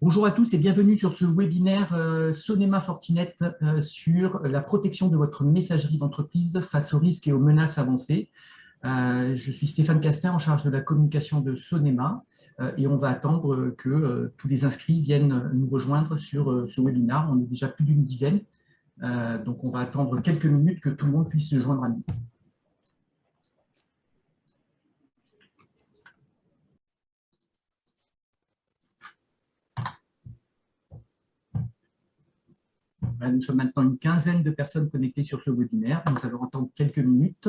Bonjour à tous et bienvenue sur ce webinaire Sonema Fortinet sur la protection de votre messagerie d'entreprise face aux risques et aux menaces avancées. Je suis Stéphane Castin, en charge de la communication de Sonema et on va attendre que tous les inscrits viennent nous rejoindre sur ce webinaire. On est déjà plus d'une dizaine, donc on va attendre quelques minutes que tout le monde puisse se joindre à nous. Nous sommes maintenant une quinzaine de personnes connectées sur ce webinaire. Nous allons attendre quelques minutes.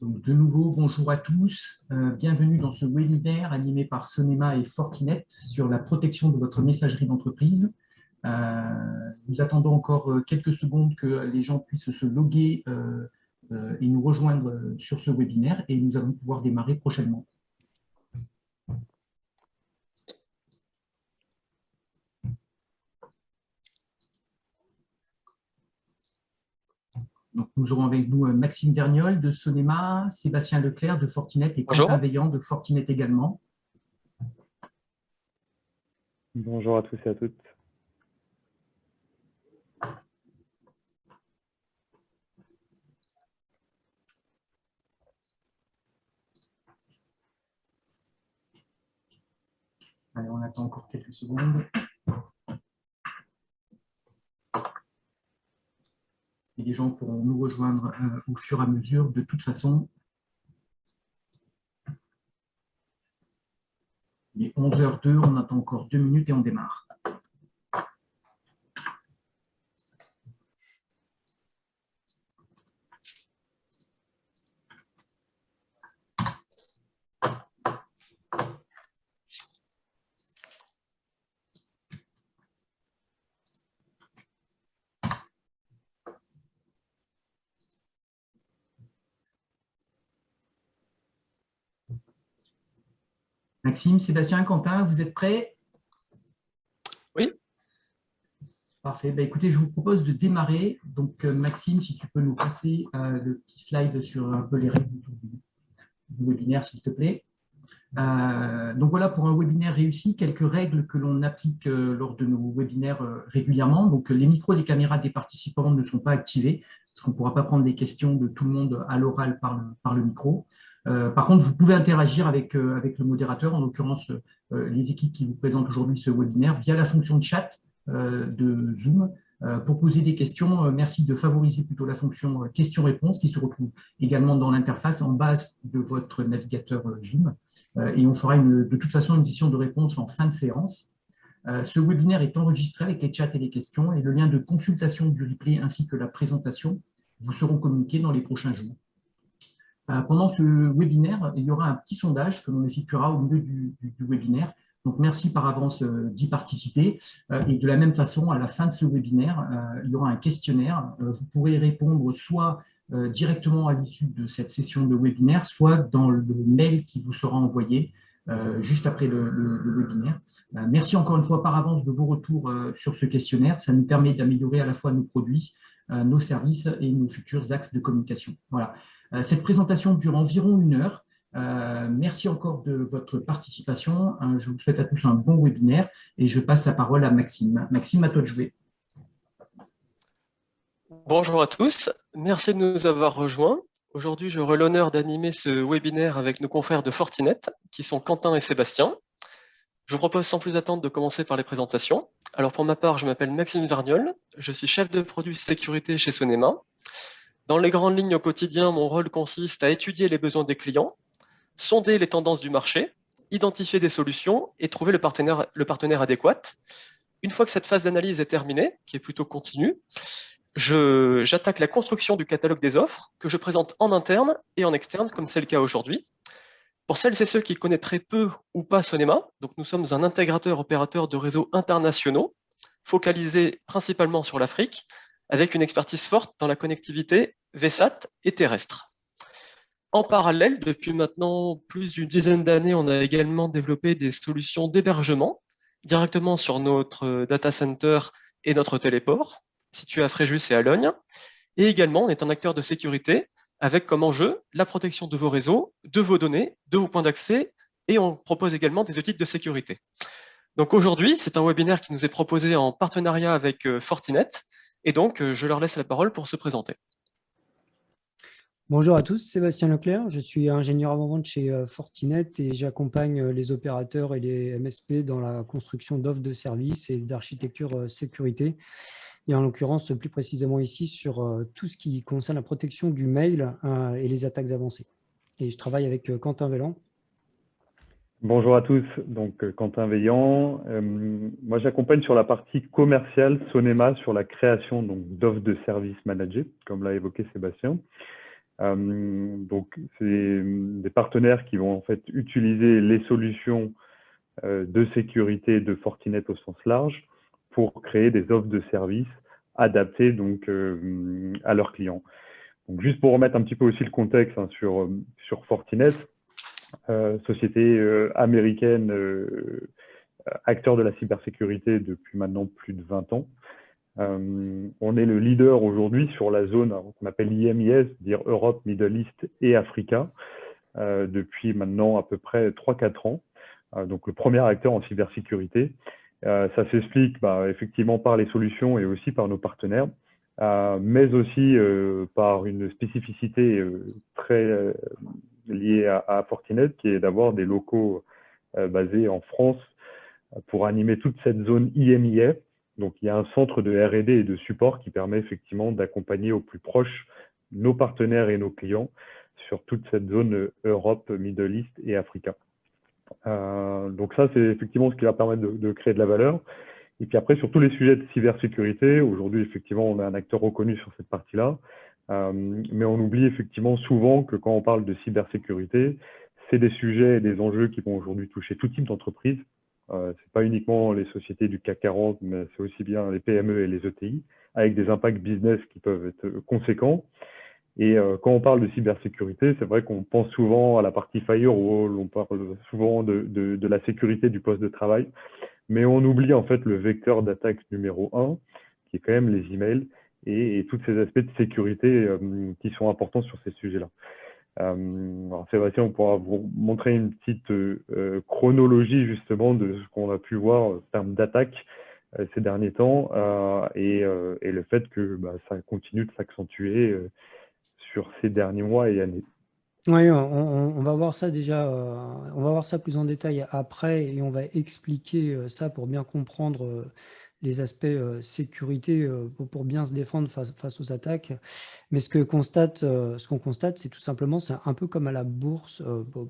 Donc, de nouveau, bonjour à tous. Bienvenue dans ce webinaire animé par Sonema et Fortinet sur la protection de votre messagerie d'entreprise. Nous attendons encore quelques secondes que les gens puissent se loguer et nous rejoindre sur ce webinaire et nous allons pouvoir démarrer prochainement. Donc, nous aurons avec nous Maxime Vergnol de Sonema, Sébastien Leclerc de Fortinet et Quentin Veillant de Fortinet également. Bonjour à tous et à toutes. Allez, on attend encore quelques secondes. Et les gens pourront nous rejoindre au fur et à mesure. De toute façon, il est 11h02, on attend encore 2 minutes et on démarre. Maxime, Sébastien, Quentin, vous êtes prêts? Oui. Parfait. Écoutez, je vous propose de démarrer. Donc, Maxime, si tu peux nous passer le petit slide sur un peu les règles du webinaire, s'il te plaît. Donc voilà, pour un webinaire réussi, quelques règles que l'on applique lors de nos webinaires régulièrement. Donc, les micros et les caméras des participants ne sont pas activés, parce qu'on ne pourra pas prendre les questions de tout le monde à l'oral par le micro. Par contre, vous pouvez interagir avec le modérateur, en l'occurrence les équipes qui vous présentent aujourd'hui ce webinaire, via la fonction de chat de Zoom. Pour poser des questions, merci de favoriser plutôt la fonction questions-réponses qui se retrouve également dans l'interface en bas de votre navigateur Zoom. Et on fera de toute façon une session de réponse en fin de séance. Ce webinaire est enregistré avec les chats et les questions et le lien de consultation du replay ainsi que la présentation vous seront communiqués dans les prochains jours. Pendant ce webinaire, il y aura un petit sondage que l'on effectuera au milieu du webinaire. Donc, merci par avance d'y participer. Et de la même façon, à la fin de ce webinaire, il y aura un questionnaire. Vous pourrez répondre soit directement à l'issue de cette session de webinaire, soit dans le mail qui vous sera envoyé juste après le webinaire. Merci encore une fois par avance de vos retours sur ce questionnaire. Ça nous permet d'améliorer à la fois nos produits, nos services et nos futurs axes de communication. Voilà. Cette présentation dure environ 1 heure. Merci encore de votre participation. Je vous souhaite à tous un bon webinaire et je passe la parole à Maxime. Maxime, à toi de jouer. Bonjour à tous, merci de nous avoir rejoints. Aujourd'hui, j'aurai l'honneur d'animer ce webinaire avec nos confrères de Fortinet, qui sont Quentin et Sébastien. Je vous propose sans plus attendre de commencer par les présentations. Alors pour ma part, je m'appelle Maxime Vergnol, je suis chef de produit sécurité chez Sonema. Dans les grandes lignes au quotidien, mon rôle consiste à étudier les besoins des clients, sonder les tendances du marché, identifier des solutions et trouver le partenaire adéquat. Une fois que cette phase d'analyse est terminée, qui est plutôt continue, j'attaque la construction du catalogue des offres que je présente en interne et en externe, comme c'est le cas aujourd'hui. Pour celles et ceux qui connaissent très peu ou pas Sonema, donc nous sommes un intégrateur opérateur de réseaux internationaux focalisé principalement sur l'Afrique, avec une expertise forte dans la connectivité VSAT et terrestre. En parallèle, depuis maintenant plus d'une dizaine d'années, on a également développé des solutions d'hébergement directement sur notre data center et notre téléport, situé à Fréjus et à Logne. Et également, on est un acteur de sécurité avec comme enjeu la protection de vos réseaux, de vos données, de vos points d'accès, et on propose également des outils de sécurité. Donc aujourd'hui, c'est un webinaire qui nous est proposé en partenariat avec Fortinet, et donc je leur laisse la parole pour se présenter. Bonjour à tous, Sébastien Leclerc, je suis ingénieur avant-vente chez Fortinet et j'accompagne les opérateurs et les MSP dans la construction d'offres de services et d'architecture sécurité. Et en l'occurrence, plus précisément ici, sur tout ce qui concerne la protection du mail et les attaques avancées. Et je travaille avec Quentin Vellan. Bonjour à tous, donc Quentin Veillant. Moi, j'accompagne sur la partie commerciale Sonema sur la création d'offres de services managés, comme l'a évoqué Sébastien. Donc, c'est des partenaires qui vont en fait utiliser les solutions de sécurité de Fortinet au sens large pour créer des offres de services adaptées donc à leurs clients. Donc, juste pour remettre un petit peu aussi le contexte sur Fortinet, société américaine, acteur de la cybersécurité depuis maintenant plus de 20 ans. On est le leader aujourd'hui sur la zone qu'on appelle IMIS, c'est-à-dire Europe, Middle East et Africa, depuis maintenant à peu près 3-4 ans. Donc le premier acteur en cybersécurité. Ça s'explique effectivement par les solutions et aussi par nos partenaires, mais aussi par une spécificité très liée à Fortinet, qui est d'avoir des locaux basés en France pour animer toute cette zone IMIA. Donc, il y a un centre de R&D et de support qui permet effectivement d'accompagner au plus proche nos partenaires et nos clients sur toute cette zone Europe, Middle East et Africa. Donc ça, c'est effectivement ce qui va permettre de créer de la valeur. Et puis après, sur tous les sujets de cybersécurité, aujourd'hui, effectivement, on est un acteur reconnu sur cette partie-là. Mais on oublie effectivement souvent que quand on parle de cybersécurité, c'est des sujets et des enjeux qui vont aujourd'hui toucher tout type d'entreprise. C'est pas uniquement les sociétés du CAC 40, mais c'est aussi bien les PME et les ETI, avec des impacts business qui peuvent être conséquents. Et quand on parle de cybersécurité, c'est vrai qu'on pense souvent à la partie firewall, on parle souvent de la sécurité du poste de travail, mais on oublie en fait le vecteur d'attaque numéro 1, qui est quand même les emails et tous ces aspects de sécurité qui sont importants sur ces sujets-là. Alors Sébastien, on pourra vous montrer une petite chronologie justement de ce qu'on a pu voir en termes d'attaque ces derniers temps et le fait que ça continue de s'accentuer sur ces derniers mois et années. Oui, on va voir ça déjà, on va voir ça plus en détail après et on va expliquer ça pour bien comprendre les aspects sécurité pour bien se défendre face aux attaques. Mais ce qu'on constate, c'est tout simplement, c'est un peu comme à la bourse,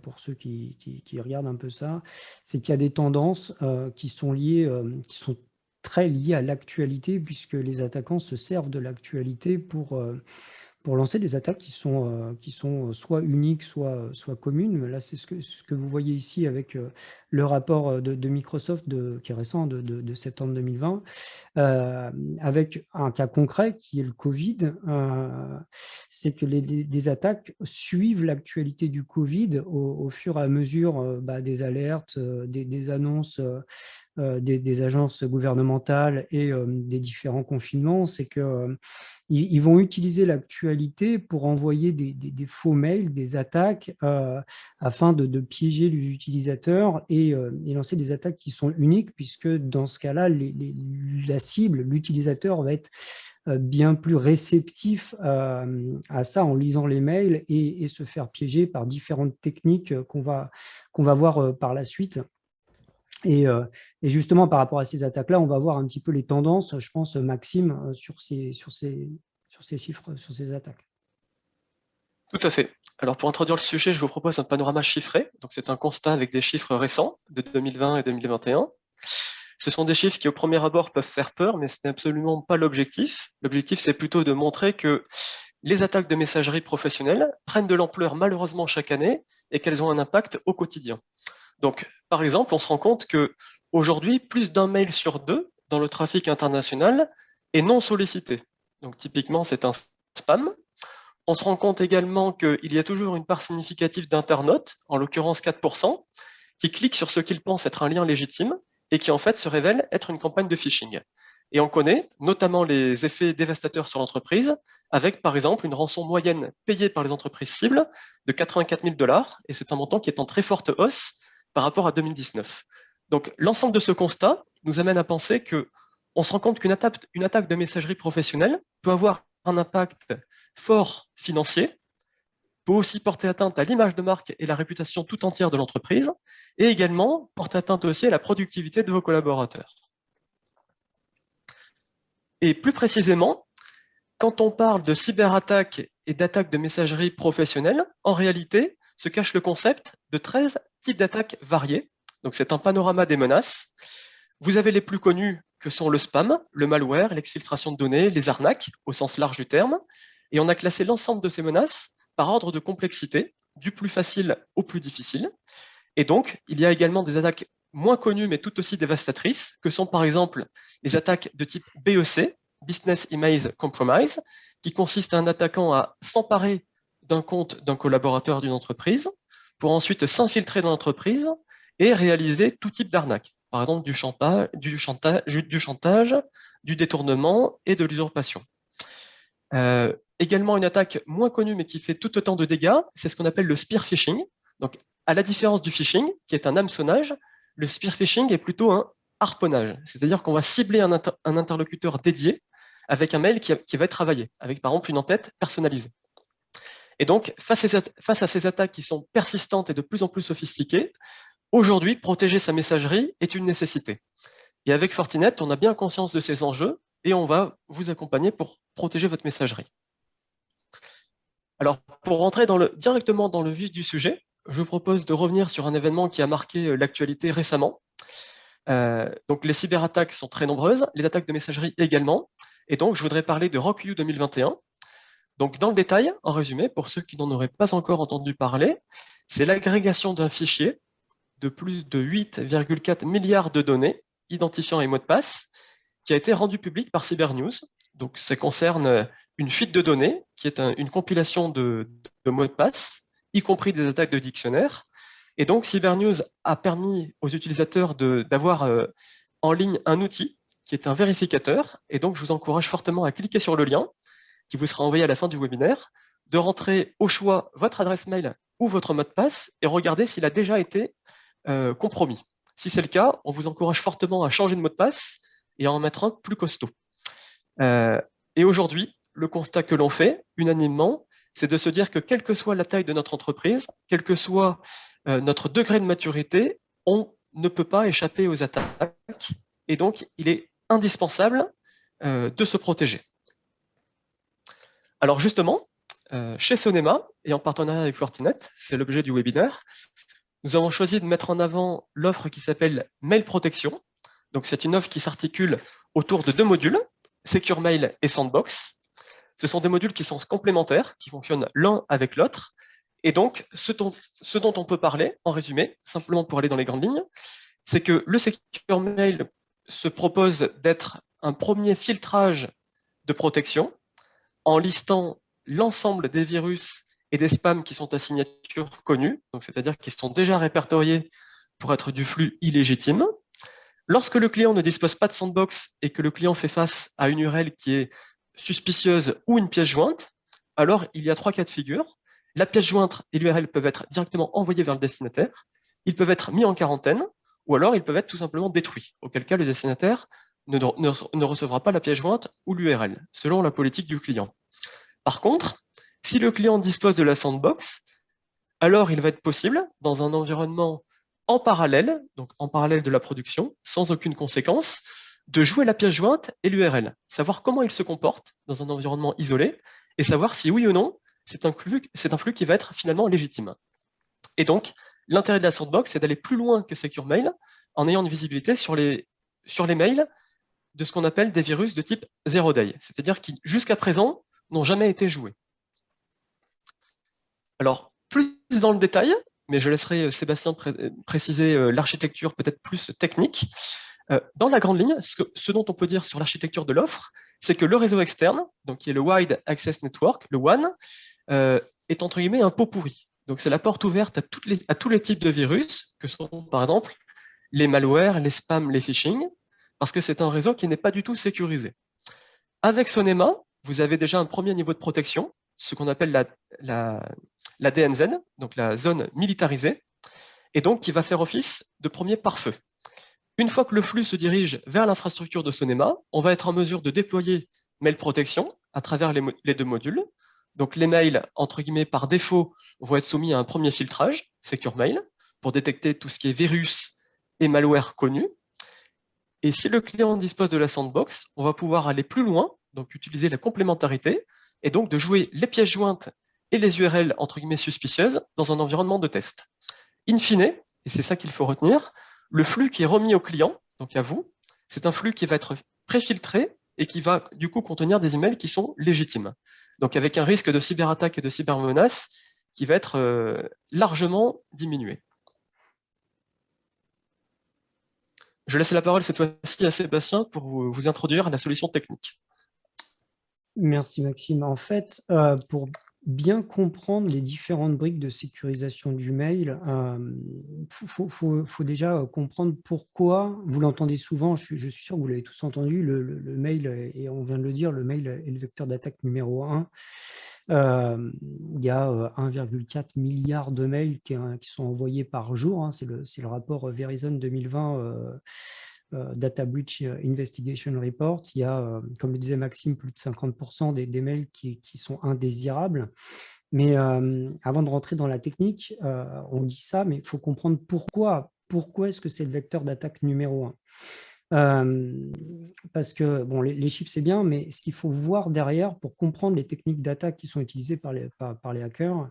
pour ceux qui regardent un peu ça, c'est qu'il y a des tendances qui sont liées, qui sont très liées à l'actualité, puisque les attaquants se servent de l'actualité pour lancer des attaques qui sont soit uniques, soit communes. Mais là, c'est ce que vous voyez ici avec le rapport de Microsoft qui est récent, de septembre 2020, avec un cas concret qui est le Covid. C'est que les attaques suivent l'actualité du Covid au fur et à mesure des alertes, des annonces des agences gouvernementales et des différents confinements. C'est que ils vont utiliser l'actualité pour envoyer des faux mails, des attaques, afin de piéger les utilisateurs et lancer des attaques qui sont uniques, puisque dans ce cas-là, la cible, l'utilisateur va être bien plus réceptif à ça en lisant les mails et se faire piéger par différentes techniques qu'on va voir par la suite. Et justement, par rapport à ces attaques-là, on va voir un petit peu les tendances, je pense, Maxime, sur ces chiffres, sur ces attaques. Tout à fait. Alors, pour introduire le sujet, je vous propose un panorama chiffré. Donc, c'est un constat avec des chiffres récents de 2020 et 2021. Ce sont des chiffres qui, au premier abord, peuvent faire peur, mais ce n'est absolument pas l'objectif. L'objectif, c'est plutôt de montrer que les attaques de messagerie professionnelle prennent de l'ampleur malheureusement chaque année et qu'elles ont un impact au quotidien. Donc, par exemple, on se rend compte que aujourd'hui, plus d'un mail sur deux dans le trafic international est non sollicité. Donc typiquement, c'est un spam. On se rend compte également qu'il y a toujours une part significative d'internautes, en l'occurrence 4%, qui cliquent sur ce qu'ils pensent être un lien légitime et qui en fait se révèle être une campagne de phishing. Et on connaît notamment les effets dévastateurs sur l'entreprise, avec par exemple une rançon moyenne payée par les entreprises cibles de 84 000 $, et c'est un montant qui est en très forte hausse par rapport à 2019. Donc l'ensemble de ce constat nous amène à penser qu'on se rend compte qu'une attaque de messagerie professionnelle peut avoir un impact fort financier, peut aussi porter atteinte à l'image de marque et la réputation tout entière de l'entreprise, et également porter atteinte aussi à la productivité de vos collaborateurs. Et plus précisément, quand on parle de cyberattaque et d'attaque de messagerie professionnelle, en réalité, se cache le concept de 13 types d'attaques variées. Donc c'est un panorama des menaces. Vous avez les plus connus que sont le spam, le malware, l'exfiltration de données, les arnaques, au sens large du terme. Et on a classé l'ensemble de ces menaces par ordre de complexité, du plus facile au plus difficile. Et donc, il y a également des attaques moins connues, mais tout aussi dévastatrices, que sont par exemple les attaques de type BEC, Business Email Compromise, qui consiste à un attaquant à s'emparer d'un compte d'un collaborateur d'une entreprise, pour ensuite s'infiltrer dans l'entreprise et réaliser tout type d'arnaque. Par exemple, du chantage, du détournement et de l'usurpation. Également une attaque moins connue mais qui fait tout autant de dégâts, c'est ce qu'on appelle le spear phishing. Donc, à la différence du phishing, qui est un hameçonnage, le spear phishing est plutôt un harponnage. C'est-à-dire qu'on va cibler un interlocuteur dédié avec un mail qui va être travaillé, avec par exemple une en-tête personnalisée. Et donc, face à ces attaques qui sont persistantes et de plus en plus sophistiquées, aujourd'hui, protéger sa messagerie est une nécessité. Et avec Fortinet, on a bien conscience de ces enjeux et on va vous accompagner pour protéger votre messagerie. Alors, pour rentrer directement dans le vif du sujet, je vous propose de revenir sur un événement qui a marqué l'actualité récemment. Donc, les cyberattaques sont très nombreuses, les attaques de messagerie également. Et donc, je voudrais parler de RockU 2021. Donc, dans le détail, en résumé, pour ceux qui n'en auraient pas encore entendu parler, c'est l'agrégation d'un fichier de plus de 8,4 milliards de données, identifiants et mots de passe, qui a été rendu public par Cybernews. Donc, ça concerne une fuite de données, qui est une compilation de mots de passe, y compris des attaques de dictionnaires. Et donc, Cybernews a permis aux utilisateurs d'avoir en ligne un outil qui est un vérificateur. Et donc, je vous encourage fortement à cliquer sur le lien qui vous sera envoyé à la fin du webinaire, de rentrer au choix votre adresse mail ou votre mot de passe et regarder s'il a déjà été compromis. Si c'est le cas, on vous encourage fortement à changer de mot de passe et à en mettre un plus costaud. Et aujourd'hui, le constat que l'on fait unanimement, c'est de se dire que quelle que soit la taille de notre entreprise, quel que soit notre degré de maturité, on ne peut pas échapper aux attaques. Et donc, il est indispensable de se protéger. Alors justement, chez Sonema, et en partenariat avec Fortinet, c'est l'objet du webinaire, nous avons choisi de mettre en avant l'offre qui s'appelle Mail Protection. Donc c'est une offre qui s'articule autour de deux modules, Secure Mail et Sandbox. Ce sont des modules qui sont complémentaires, qui fonctionnent l'un avec l'autre. Et donc, ce dont on peut parler, en résumé, simplement pour aller dans les grandes lignes, c'est que le Secure Mail se propose d'être un premier filtrage de protection en listant l'ensemble des virus et des spams qui sont à signature connue, donc c'est-à-dire qui sont déjà répertoriés pour être du flux illégitime. Lorsque le client ne dispose pas de sandbox et que le client fait face à une URL qui est suspicieuse ou une pièce jointe, alors il y a trois cas de figure. La pièce jointe et l'URL peuvent être directement envoyés vers le destinataire, ils peuvent être mis en quarantaine, ou alors ils peuvent être tout simplement détruits, auquel cas le destinataire ne recevra pas la pièce jointe ou l'URL, selon la politique du client. Par contre, si le client dispose de la sandbox, alors il va être possible, dans un environnement en parallèle, donc en parallèle de la production, sans aucune conséquence, de jouer la pièce jointe et l'URL, savoir comment il se comporte dans un environnement isolé, et savoir si oui ou non, c'est un flux qui va être finalement légitime. Et donc, l'intérêt de la sandbox, c'est d'aller plus loin que Secure Mail, en ayant une visibilité sur les mails de ce qu'on appelle des virus de type zero day, c'est-à-dire qui, jusqu'à présent, n'ont jamais été joués. Alors, plus dans le détail, mais je laisserai Sébastien préciser l'architecture peut-être plus technique. Dans la grande ligne, ce dont on peut dire sur l'architecture de l'offre, c'est que le réseau externe, donc qui est le Wide Access Network, le WAN, est entre guillemets un pot pourri. Donc c'est la porte ouverte à tous les types de virus, que sont par exemple les malwares, les spams, les phishing, parce que c'est un réseau qui n'est pas du tout sécurisé. Avec Sonema, vous avez déjà un premier niveau de protection, ce qu'on appelle la DNZ, donc la zone militarisée, et donc qui va faire office de premier pare-feu. Une fois que le flux se dirige vers l'infrastructure de Sonema, on va être en mesure de déployer Mail Protection à travers les deux modules. Donc les mails, entre guillemets, par défaut, vont être soumis à un premier filtrage, Secure Mail, pour détecter tout ce qui est virus et malware connus. Et si le client dispose de la sandbox, on va pouvoir aller plus loin, donc utiliser la complémentarité, et donc de jouer les pièces jointes et les URL, entre guillemets, suspicieuses dans un environnement de test. In fine, et c'est ça qu'il faut retenir, le flux qui est remis au client, donc à vous, c'est un flux qui va être préfiltré et qui va du coup contenir des emails qui sont légitimes. Donc avec un risque de cyberattaque et de cybermenace qui va être largement diminué. Je laisse la parole cette fois-ci à Sébastien pour vous introduire à la solution technique. Merci Maxime. En fait, pour bien comprendre les différentes briques de sécurisation du mail, faut déjà comprendre pourquoi, vous l'entendez souvent, je suis sûr que vous l'avez tous entendu, le mail, et on vient de le dire, le mail est le vecteur d'attaque numéro 1. Il y a 1,4 milliard de mails qui sont envoyés par jour, hein, c'est le rapport Verizon 2020 Data Breach Investigation Report. Il y a, comme le disait Maxime, plus de 50% des mails qui sont indésirables. Mais avant de rentrer dans la technique, on dit ça, mais il faut comprendre pourquoi. Pourquoi est-ce que c'est le vecteur d'attaque numéro 1 ? Parce que bon, les chiffres, c'est bien, mais ce qu'il faut voir derrière pour comprendre les techniques d'attaque qui sont utilisées par les hackers,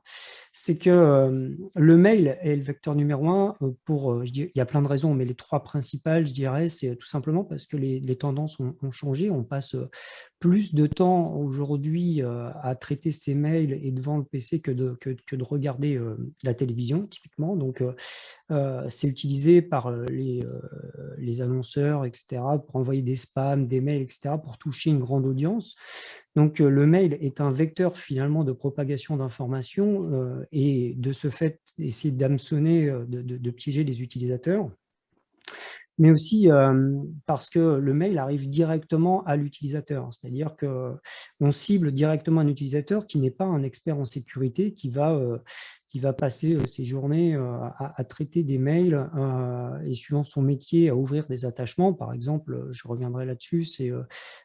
c'est que le mail est le vecteur numéro 1 il y a plein de raisons, mais les trois principales, je dirais, c'est tout simplement parce que les tendances ont changé. On passe plus de temps aujourd'hui à traiter ces mails et devant le PC que de regarder la télévision, typiquement. Donc, c'est utilisé par les annonceurs, etc., pour envoyer des spams, des mails, etc., pour toucher une grande audience. Donc, le mail est un vecteur finalement de propagation d'informations et de ce fait, essayer d'hameçonner, de piéger les utilisateurs. Mais aussi parce que le mail arrive directement à l'utilisateur. C'est-à-dire qu'on cible directement un utilisateur qui n'est pas un expert en sécurité, qui va passer ses journées à traiter des mails et suivant son métier, à ouvrir des attachements. Par exemple, je reviendrai là-dessus, c'est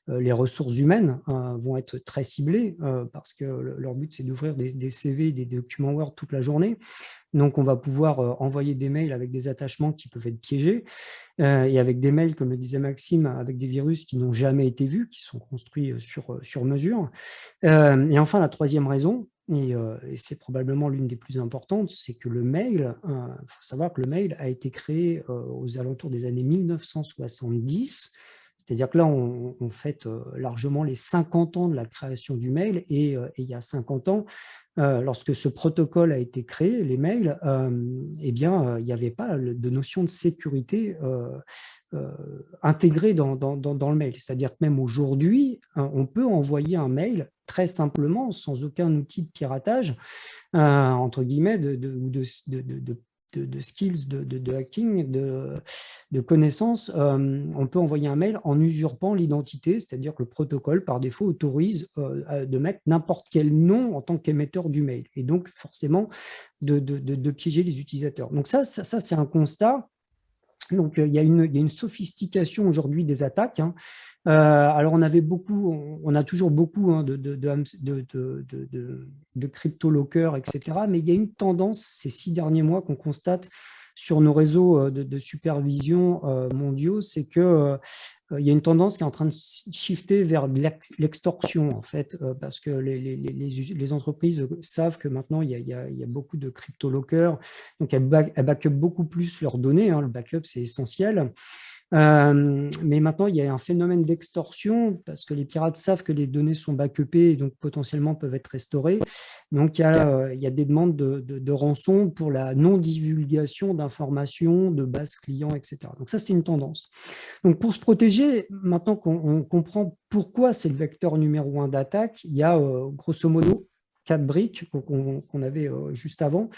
les ressources humaines vont être très ciblées parce que leur but, c'est d'ouvrir des CV, des documents Word toute la journée. Donc, on va pouvoir envoyer des mails avec des attachements qui peuvent être piégés et avec des mails, comme le disait Maxime, avec des virus qui n'ont jamais été vus, qui sont construits sur mesure. Et enfin, la troisième raison, et c'est probablement l'une des plus importantes, c'est que le mail, il faut savoir que le mail a été créé aux alentours des années 1970. C'est-à-dire que là, on fête largement les 50 ans de la création du mail et il y a 50 ans, lorsque ce protocole a été créé, les mails, eh bien, il n'y avait pas de notion de sécurité intégrée dans le mail. C'est-à-dire que même aujourd'hui, on peut envoyer un mail très simplement, sans aucun outil de piratage, entre guillemets, de skills, de hacking, de connaissances, on peut envoyer un mail en usurpant l'identité, c'est-à-dire que le protocole, par défaut, autorise de mettre n'importe quel nom en tant qu'émetteur du mail, et donc forcément de piéger les utilisateurs. Donc ça c'est un constat. Donc, il y a une sophistication aujourd'hui des attaques. Hein. Alors, on a toujours beaucoup hein, de crypto-lockers, etc. Mais il y a une tendance ces 6 derniers mois qu'on constate sur nos réseaux de supervision mondiaux, c'est que il y a une tendance qui est en train de shifter vers l'extorsion, en fait, parce que les entreprises savent que maintenant, il y a beaucoup de crypto-lockers, donc elles back up beaucoup plus leurs données, hein, le backup, c'est essentiel. Mais maintenant, il y a un phénomène d'extorsion parce que les pirates savent que les données sont backupées et donc potentiellement peuvent être restaurées. Donc, il y a des demandes de rançon pour la non-divulgation d'informations, de bases clients, etc. Donc, ça, c'est une tendance. Donc, pour se protéger, maintenant qu'on comprend pourquoi c'est le vecteur numéro 1 d'attaque, il y a grosso modo 4 briques qu'on avait juste avant,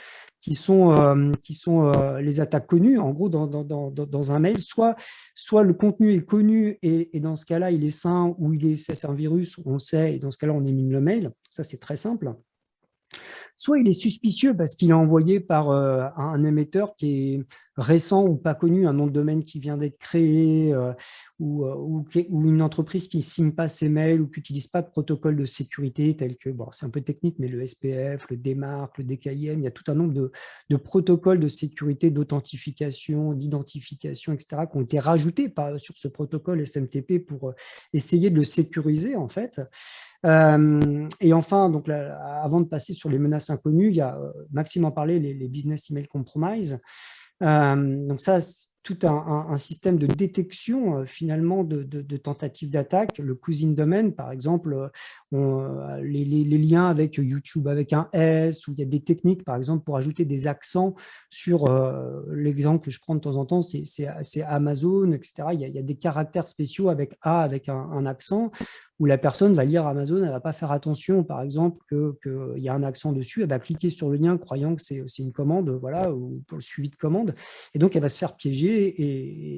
qui sont les attaques connues. En gros, dans un mail, soit le contenu est connu et dans ce cas-là, il est sain, ou c'est un virus, on le sait, et dans ce cas-là, on élimine le mail. Ça, c'est très simple. Soit il est suspicieux parce qu'il est envoyé par un émetteur qui est récent ou pas connu, un nom de domaine qui vient d'être créé, ou une entreprise qui ne signe pas ses mails ou qui n'utilise pas de protocole de sécurité tel que, bon, c'est un peu technique, mais le SPF, le DMARC, le DKIM, il y a tout un nombre de protocoles de sécurité, d'authentification, d'identification, etc., qui ont été rajoutés sur ce protocole SMTP pour essayer de le sécuriser, en fait. Et enfin, donc là, avant de passer sur les menaces inconnues, il y a, Maxime en parlait, les business email compromise. Donc ça, c'est tout un système de détection finalement de tentatives d'attaque. Le cousin domain, par exemple, les liens avec YouTube avec un S, où il y a des techniques, par exemple, pour ajouter des accents sur l'exemple que je prends de temps en temps, c'est Amazon, etc. Il y a des caractères spéciaux avec A, avec un accent, où la personne va lire Amazon, elle ne va pas faire attention, par exemple, qu'il y a un accent dessus, elle va cliquer sur le lien croyant que c'est une commande, voilà, ou pour le suivi de commande, et donc elle va se faire piéger,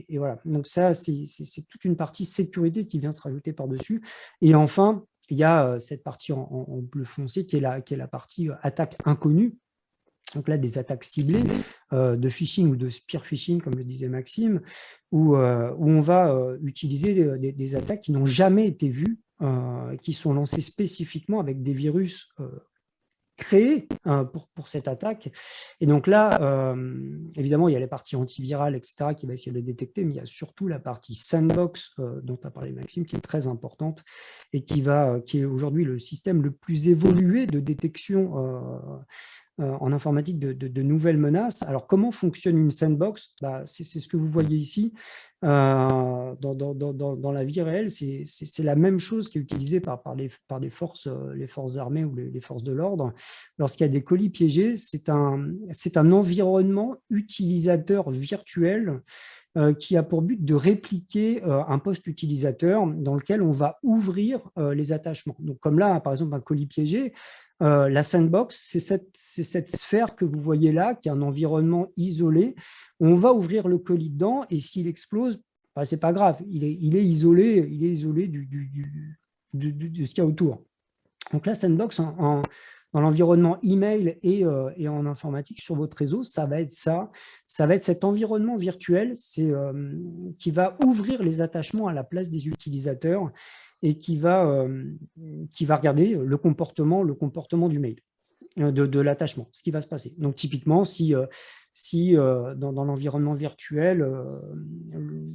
et voilà. Donc ça, c'est toute une partie sécurité qui vient se rajouter par-dessus. Et enfin, il y a cette partie en bleu foncé qui est la partie attaque inconnue. Donc là, des attaques ciblées de phishing ou de spear phishing, comme le disait Maxime, où on va utiliser des attaques qui n'ont jamais été vues, qui sont lancées spécifiquement avec des virus créés pour cette attaque. Et donc là, évidemment, il y a les parties antivirales, etc., qui va essayer de les détecter, mais il y a surtout la partie sandbox dont a parlé Maxime, qui est très importante et qui est aujourd'hui le système le plus évolué de détection en informatique de nouvelles menaces. Alors, comment fonctionne une sandbox? C'est ce que vous voyez ici. Dans la vie réelle, c'est la même chose qui est utilisée par les forces armées ou les forces de l'ordre. Lorsqu'il y a des colis piégés, c'est un environnement utilisateur virtuel qui a pour but de répliquer un poste utilisateur dans lequel on va ouvrir les attachements. Donc, comme là, par exemple, un colis piégé, la sandbox, c'est cette sphère que vous voyez là, qui est un environnement isolé. On va ouvrir le colis dedans et s'il explose, ce n'est pas grave, il est isolé de ce qu'il y a autour. Donc la sandbox, dans l'environnement email et en informatique sur votre réseau, ça va être ça. Ça va être cet environnement virtuel qui va ouvrir les attachements à la place des utilisateurs et qui va regarder le comportement du mail, de l'attachement, ce qui va se passer. Donc typiquement, si dans l'environnement virtuel,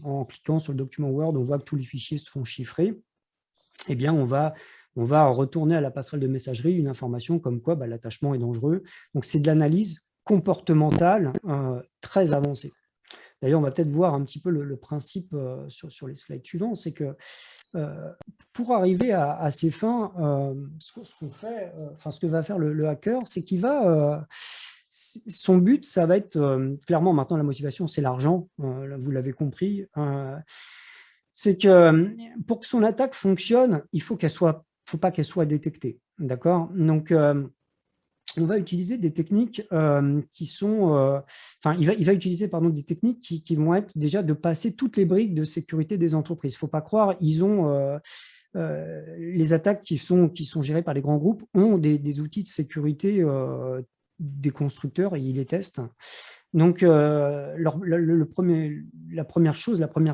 en cliquant sur le document Word, on voit que tous les fichiers se font chiffrer, eh bien on va retourner à la passerelle de messagerie une information comme quoi l'attachement est dangereux. Donc c'est de l'analyse comportementale très avancée. D'ailleurs, on va peut-être voir un petit peu le principe sur les slides suivants, c'est que pour arriver à ces fins, ce que va faire le hacker, c'est qu'il va... son but, ça va être, clairement maintenant la motivation, c'est l'argent, vous l'avez compris, c'est que pour que son attaque fonctionne, il faut pas qu'elle soit détectée, d'accord? Donc, on va utiliser des techniques qui sont... il va utiliser des techniques qui vont être déjà de passer toutes les briques de sécurité des entreprises. Il ne faut pas croire, ils ont... les attaques qui sont gérées par les grands groupes ont des outils de sécurité des constructeurs et ils les testent. Donc, la première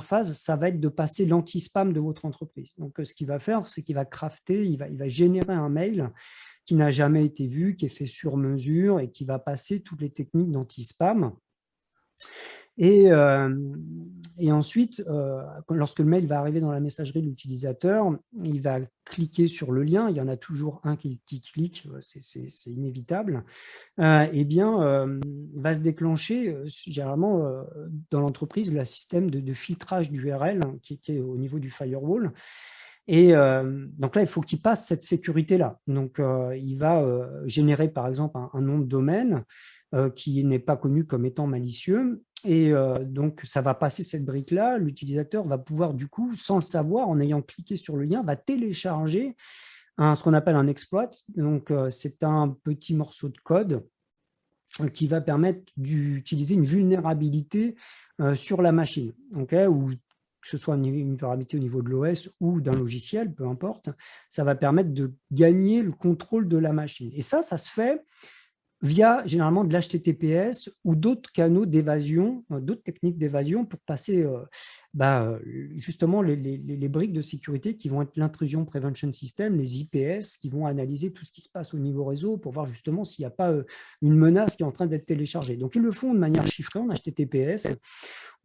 phase, ça va être de passer l'anti-spam de votre entreprise. Donc, ce qu'il va faire, c'est qu'il va crafter, il va générer un mail qui n'a jamais été vu, qui est fait sur mesure et qui va passer toutes les techniques d'anti-spam. Et ensuite, lorsque le mail va arriver dans la messagerie de l'utilisateur, il va cliquer sur le lien. Il y en a toujours un qui clique, c'est inévitable. Va se déclencher généralement dans l'entreprise le système de filtrage d'URL qui est au niveau du firewall. Et donc là, il faut qu'il passe cette sécurité-là. Donc, il va générer, par exemple, un nom de domaine qui n'est pas connu comme étant malicieux. Et donc, ça va passer cette brique-là. L'utilisateur va pouvoir, du coup, sans le savoir, en ayant cliqué sur le lien, va télécharger ce qu'on appelle un exploit. Donc, c'est un petit morceau de code qui va permettre d'utiliser une vulnérabilité sur la machine, ou que ce soit une vulnérabilité au niveau de l'OS ou d'un logiciel, peu importe, ça va permettre de gagner le contrôle de la machine. Et ça se fait via généralement de l'HTTPS ou d'autres canaux d'évasion, d'autres techniques d'évasion pour passer justement les briques de sécurité qui vont être l'intrusion prevention system, les IPS, qui vont analyser tout ce qui se passe au niveau réseau pour voir justement s'il n'y a pas une menace qui est en train d'être téléchargée. Donc, ils le font de manière chiffrée en HTTPS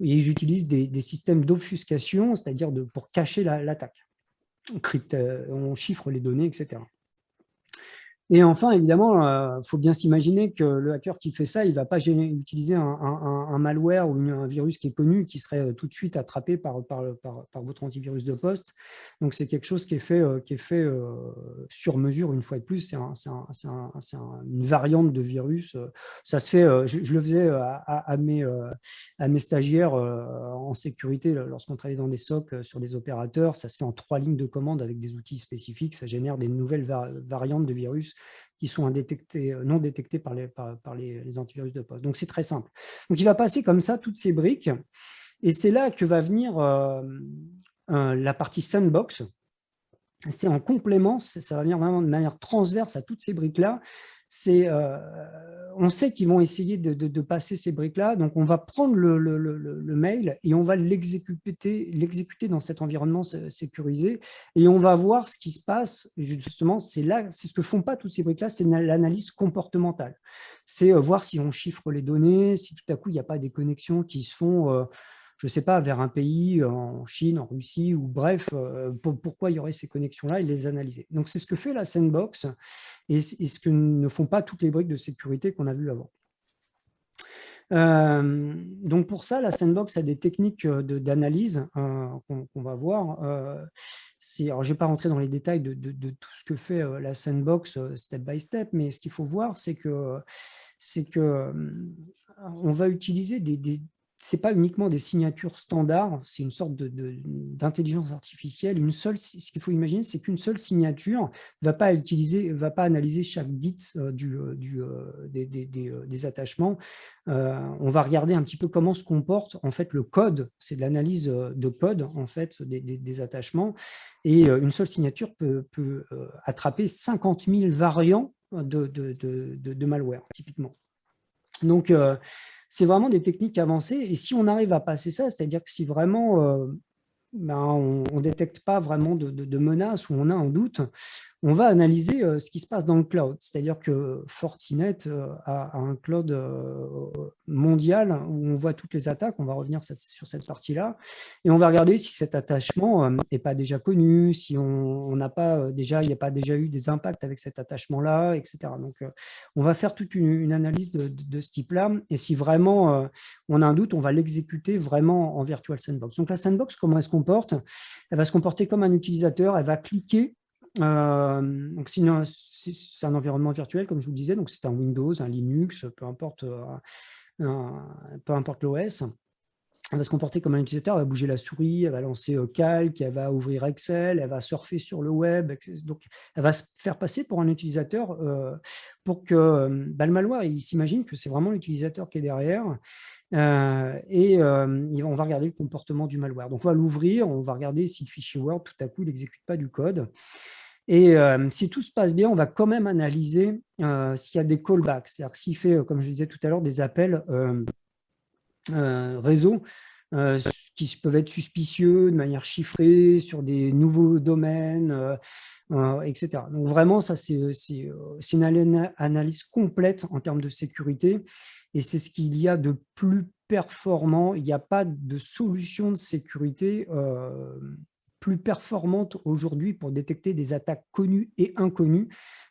et ils utilisent des systèmes d'obfuscation, c'est-à-dire pour cacher l'attaque. On chiffre les données, etc. Et enfin, évidemment, il faut bien s'imaginer que le hacker qui fait ça, il ne va pas utiliser un malware ou un virus qui est connu, qui serait tout de suite attrapé par votre antivirus de poste. Donc, c'est quelque chose qui est fait sur mesure, une fois de plus. C'est une variante de virus. Ça se fait, je le faisais à mes stagiaires en sécurité, lorsqu'on travaillait dans des SOC sur des opérateurs. Ça se fait en 3 lignes de commande avec des outils spécifiques. Ça génère des nouvelles variantes de virus qui sont non détectés par les antivirus de poste. Donc, c'est très simple. Donc, il va passer comme ça toutes ces briques. Et c'est là que va venir la partie sandbox. C'est en complément, ça va venir vraiment de manière transverse à toutes ces briques-là. On sait qu'ils vont essayer de passer ces briques-là, donc on va prendre le mail et on va l'exécuter dans cet environnement sécurisé et on va voir ce qui se passe. Justement, c'est ce que font pas toutes ces briques-là, c'est l'analyse comportementale. C'est voir si on chiffre les données, si tout à coup il n'y a pas des connexions qui se font je ne sais pas, vers un pays, en Chine, en Russie, ou bref, pourquoi il y aurait ces connexions-là et les analyser. Donc, c'est ce que fait la sandbox et ce que ne font pas toutes les briques de sécurité qu'on a vues avant. Donc, pour ça, la sandbox a des techniques d'analyse qu'on va voir. Alors, je ne vais pas rentrer dans les détails de tout ce que fait la sandbox step by step, mais ce qu'il faut voir, c'est que on va utiliser ce n'est pas uniquement des signatures standards, c'est une sorte d'intelligence artificielle. Ce qu'il faut imaginer, c'est qu'une seule signature ne va pas analyser chaque bit des attachements. On va regarder un petit peu comment se comporte en fait le code. C'est de l'analyse de code en fait des attachements. Et une seule signature peut attraper 50 000 variants de malware, typiquement. Donc, c'est vraiment des techniques avancées. Et si on arrive à passer ça, c'est-à-dire que si vraiment on ne détecte pas vraiment de menaces ou on a un doute, on va analyser ce qui se passe dans le cloud. C'est-à-dire que Fortinet a un cloud mondial où on voit toutes les attaques. On va revenir sur cette partie-là. Et on va regarder si cet attachement n'est pas déjà connu, si il n'y a pas déjà eu des impacts avec cet attachement-là, etc. Donc, on va faire toute une analyse de ce type-là. Et si vraiment on a un doute, on va l'exécuter vraiment en Virtual Sandbox. Donc, la sandbox, comment elle se comporte? Elle va se comporter comme un utilisateur. Elle va cliquer. Donc c'est un environnement virtuel, comme je vous le disais, donc c'est un Windows, un Linux, peu importe l'OS. Elle va se comporter comme un utilisateur, elle va bouger la souris, elle va lancer Calc, elle va ouvrir Excel, elle va surfer sur le web. Donc, elle va se faire passer pour un utilisateur pour que le malware, il s'imagine que c'est vraiment l'utilisateur qui est derrière. On va regarder le comportement du malware. Donc, on va l'ouvrir, on va regarder si le fichier Word, tout à coup, il n'exécute pas du code. Et si tout se passe bien, on va quand même analyser s'il y a des callbacks. C'est-à-dire s'il fait, comme je disais tout à l'heure, des appels réseau qui peuvent être suspicieux de manière chiffrée sur des nouveaux domaines, etc. Donc vraiment, ça c'est une analyse complète en termes de sécurité et c'est ce qu'il y a de plus performant. Il n'y a pas de solution de sécurité plus performante aujourd'hui pour détecter des attaques connues et inconnues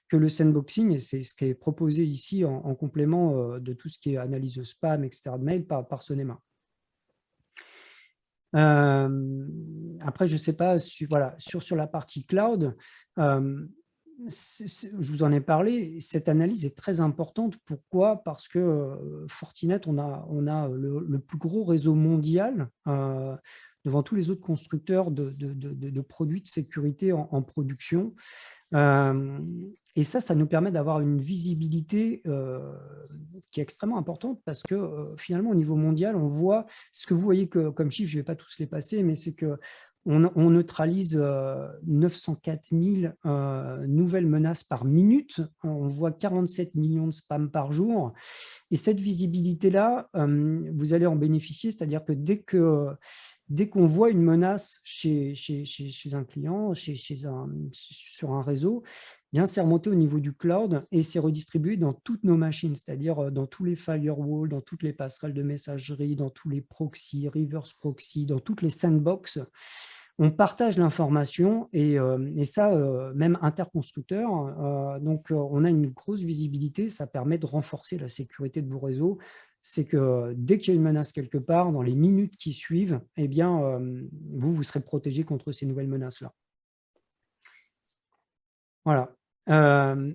que le sandboxing, et c'est ce qui est proposé ici en complément de tout ce qui est analyse spam, etc. de mail par Sonema. Après, je ne sais pas, voilà, sur la partie cloud, je vous en ai parlé, cette analyse est très importante. Pourquoi? Parce que Fortinet, on a le plus gros réseau mondial devant tous les autres constructeurs de produits de sécurité en production. Et ça nous permet d'avoir une visibilité qui est extrêmement importante parce que finalement, au niveau mondial, on voit ce que vous voyez comme chiffre, je ne vais pas tous les passer, mais c'est que on neutralise 904 000 nouvelles menaces par minute. On voit 47 millions de spams par jour. Et cette visibilité-là, vous allez en bénéficier, c'est-à-dire que dès qu'on voit une menace chez un client, sur un réseau, bien c'est remonté au niveau du cloud et c'est redistribué dans toutes nos machines, c'est-à-dire dans tous les firewalls, dans toutes les passerelles de messagerie, dans tous les proxys, reverse proxy, dans toutes les sandbox. On partage l'information et ça, même interconstructeur. Donc, on a une grosse visibilité. Ça permet de renforcer la sécurité de vos réseaux. C'est que dès qu'il y a une menace quelque part, dans les minutes qui suivent, eh bien, vous serez protégé contre ces nouvelles menaces-là. Voilà.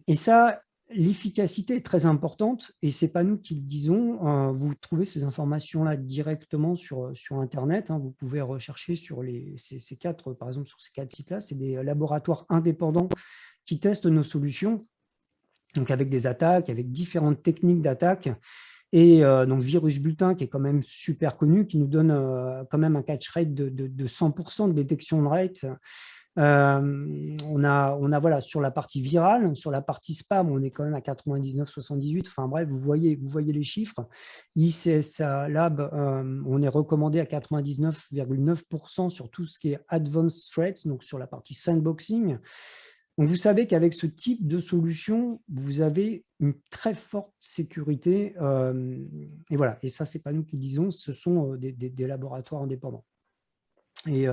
Et ça, l'efficacité est très importante et ce n'est pas nous qui le disons. Vous trouvez ces informations-là directement sur Internet. Vous pouvez rechercher sur ces quatre, par exemple, sur ces 4 sites-là. C'est des laboratoires indépendants qui testent nos solutions, donc avec des attaques, avec différentes techniques d'attaque. Et donc, Virus Bulletin, qui est quand même super connu, qui nous donne quand même un catch rate de 100% de détection rate. On a voilà, sur la partie virale, sur la partie spam, on est quand même à 99,78. Enfin bref, vous voyez les chiffres. ICSA Lab, on est recommandé à 99,9% sur tout ce qui est advanced threats, donc sur la partie sandboxing. Donc, vous savez qu'avec ce type de solution, vous avez une très forte sécurité. Et voilà, et ça, ce n'est pas nous qui le disons, ce sont des laboratoires indépendants. Et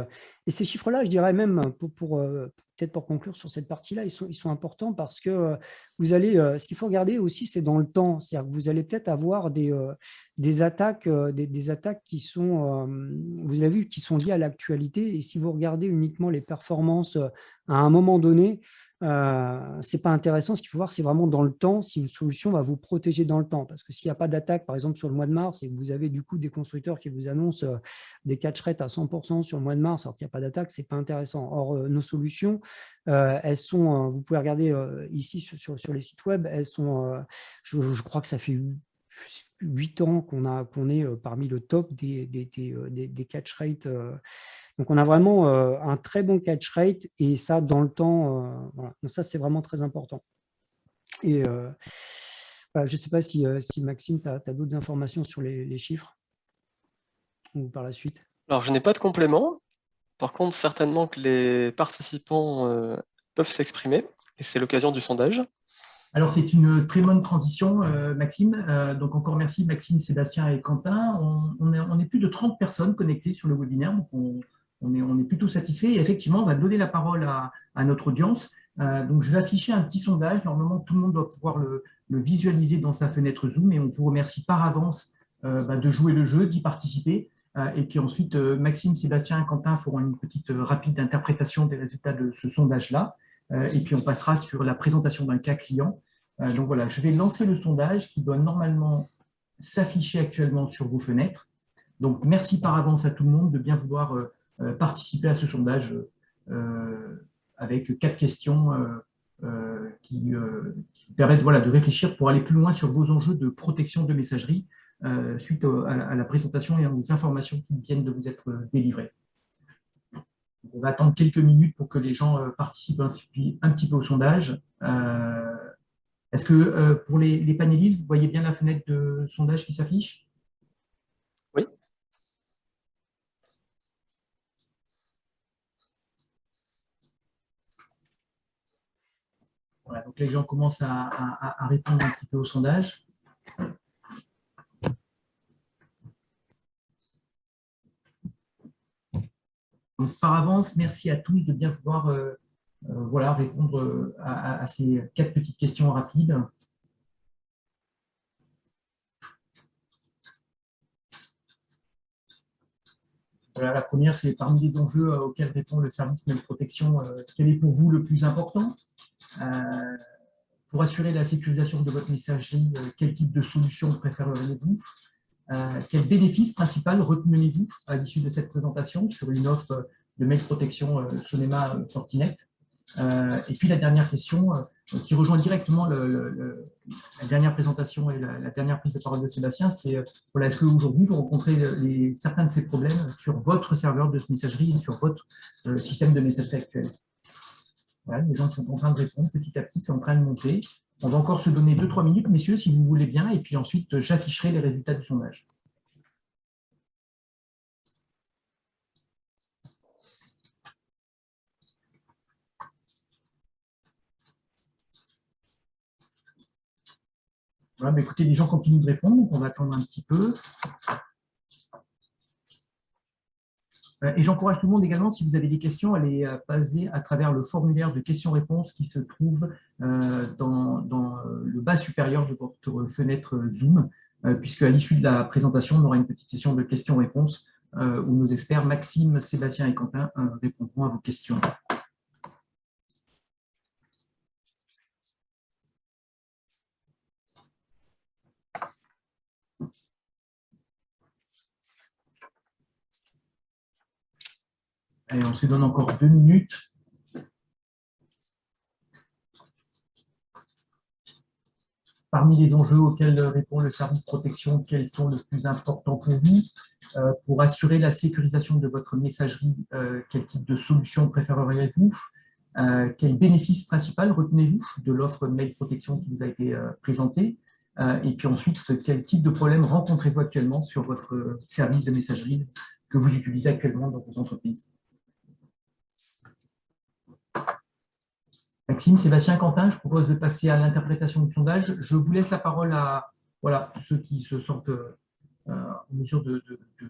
ces chiffres-là, je dirais même, peut-être pour conclure sur cette partie-là, ils sont importants parce que vous allez, ce qu'il faut regarder aussi, c'est dans le temps. C'est-à-dire que vous allez peut-être avoir des attaques, des attaques qui sont, vous avez vu, qui sont liées à l'actualité. Et si vous regardez uniquement les performances à un moment donné, ce n'est pas intéressant. Ce qu'il faut voir, c'est vraiment dans le temps, si une solution va vous protéger dans le temps. Parce que s'il n'y a pas d'attaque, par exemple, sur le mois de mars, et que vous avez du coup des constructeurs qui vous annoncent des catch rates à 100% sur le mois de mars, alors qu'il n'y a pas d'attaque, ce n'est pas intéressant. Or, nos solutions, elles sont, vous pouvez regarder ici sur les sites web, elles sont, je crois que ça fait 8 ans qu'on est parmi le top des catch rates. Donc, on a vraiment un très bon catch rate et ça, dans le temps, voilà. Donc, ça, c'est vraiment très important. Et voilà, je ne sais pas si Maxime, tu as d'autres informations sur les chiffres ou par la suite. Alors, je n'ai pas de complément. Par contre, certainement que les participants peuvent s'exprimer et c'est l'occasion du sondage. Alors, c'est une très bonne transition, Maxime. Donc, encore merci, Maxime, Sébastien et Quentin. On est plus de 30 personnes connectées sur le webinaire, donc on est plutôt satisfait. Et effectivement, on va donner la parole à notre audience. Donc, je vais afficher un petit sondage. Normalement, tout le monde doit pouvoir le visualiser dans sa fenêtre Zoom. Et on vous remercie par avance de jouer le jeu, d'y participer. Et puis ensuite, Maxime, Sébastien et Quentin feront une petite rapide interprétation des résultats de ce sondage-là. Et puis on passera sur la présentation d'un cas client. Donc voilà, je vais lancer le sondage qui doit normalement s'afficher actuellement sur vos fenêtres. Donc merci par avance à tout le monde de bien vouloir participer à ce sondage avec 4 questions qui permettent de réfléchir pour aller plus loin sur vos enjeux de protection de messagerie suite à la présentation et aux informations qui viennent de vous être délivrées. On va attendre quelques minutes pour que les gens participent un petit peu au sondage. Est-ce que pour les panélistes, vous voyez bien la fenêtre de sondage qui s'affiche? Oui. Voilà, donc les gens commencent à répondre un petit peu au sondage. Donc, par avance, merci à tous de bien pouvoir répondre à ces 4 petites questions rapides. Voilà, la première, c'est parmi les enjeux auxquels répond le service mail protection, quel est pour vous le plus important? Pour assurer la sécurisation de votre messagerie, quel type de solution préféreriez-vous? Quel bénéfice principal retenez-vous à l'issue de cette présentation sur une offre de mail protection Sonema Fortinet? Et puis la dernière question, qui rejoint directement la dernière présentation et la dernière prise de parole de Sébastien, c'est voilà, est-ce qu'aujourd'hui vous rencontrez certains de ces problèmes sur votre serveur de messagerie et sur votre système de messagerie actuel? Voilà, les gens sont en train de répondre petit à petit, c'est en train de monter. On va encore se donner 2-3 minutes, messieurs, si vous voulez bien, et puis ensuite j'afficherai les résultats du sondage. Voilà, mais écoutez, les gens continuent de répondre, donc on va attendre un petit peu. Et j'encourage tout le monde également, si vous avez des questions, à les poser à travers le formulaire de questions-réponses qui se trouve dans le bas supérieur de votre fenêtre Zoom, puisque à l'issue de la présentation, on aura une petite session de questions-réponses où nos experts Maxime, Sébastien et Quentin répondront à vos questions. Allez, on se donne encore 2 minutes. Parmi les enjeux auxquels répond le service protection, quels sont les plus importants pour vous? Pour assurer la sécurisation de votre messagerie, quel type de solution préféreriez-vous? Quel bénéfice principal retenez-vous de l'offre mail protection qui vous a été présentée? Et puis ensuite, quel type de problème rencontrez-vous actuellement sur votre service de messagerie que vous utilisez actuellement dans vos entreprises? Maxime, Sébastien, Quentin, je propose de passer à l'interprétation du sondage. Je vous laisse la parole à voilà, ceux qui se sentent en mesure de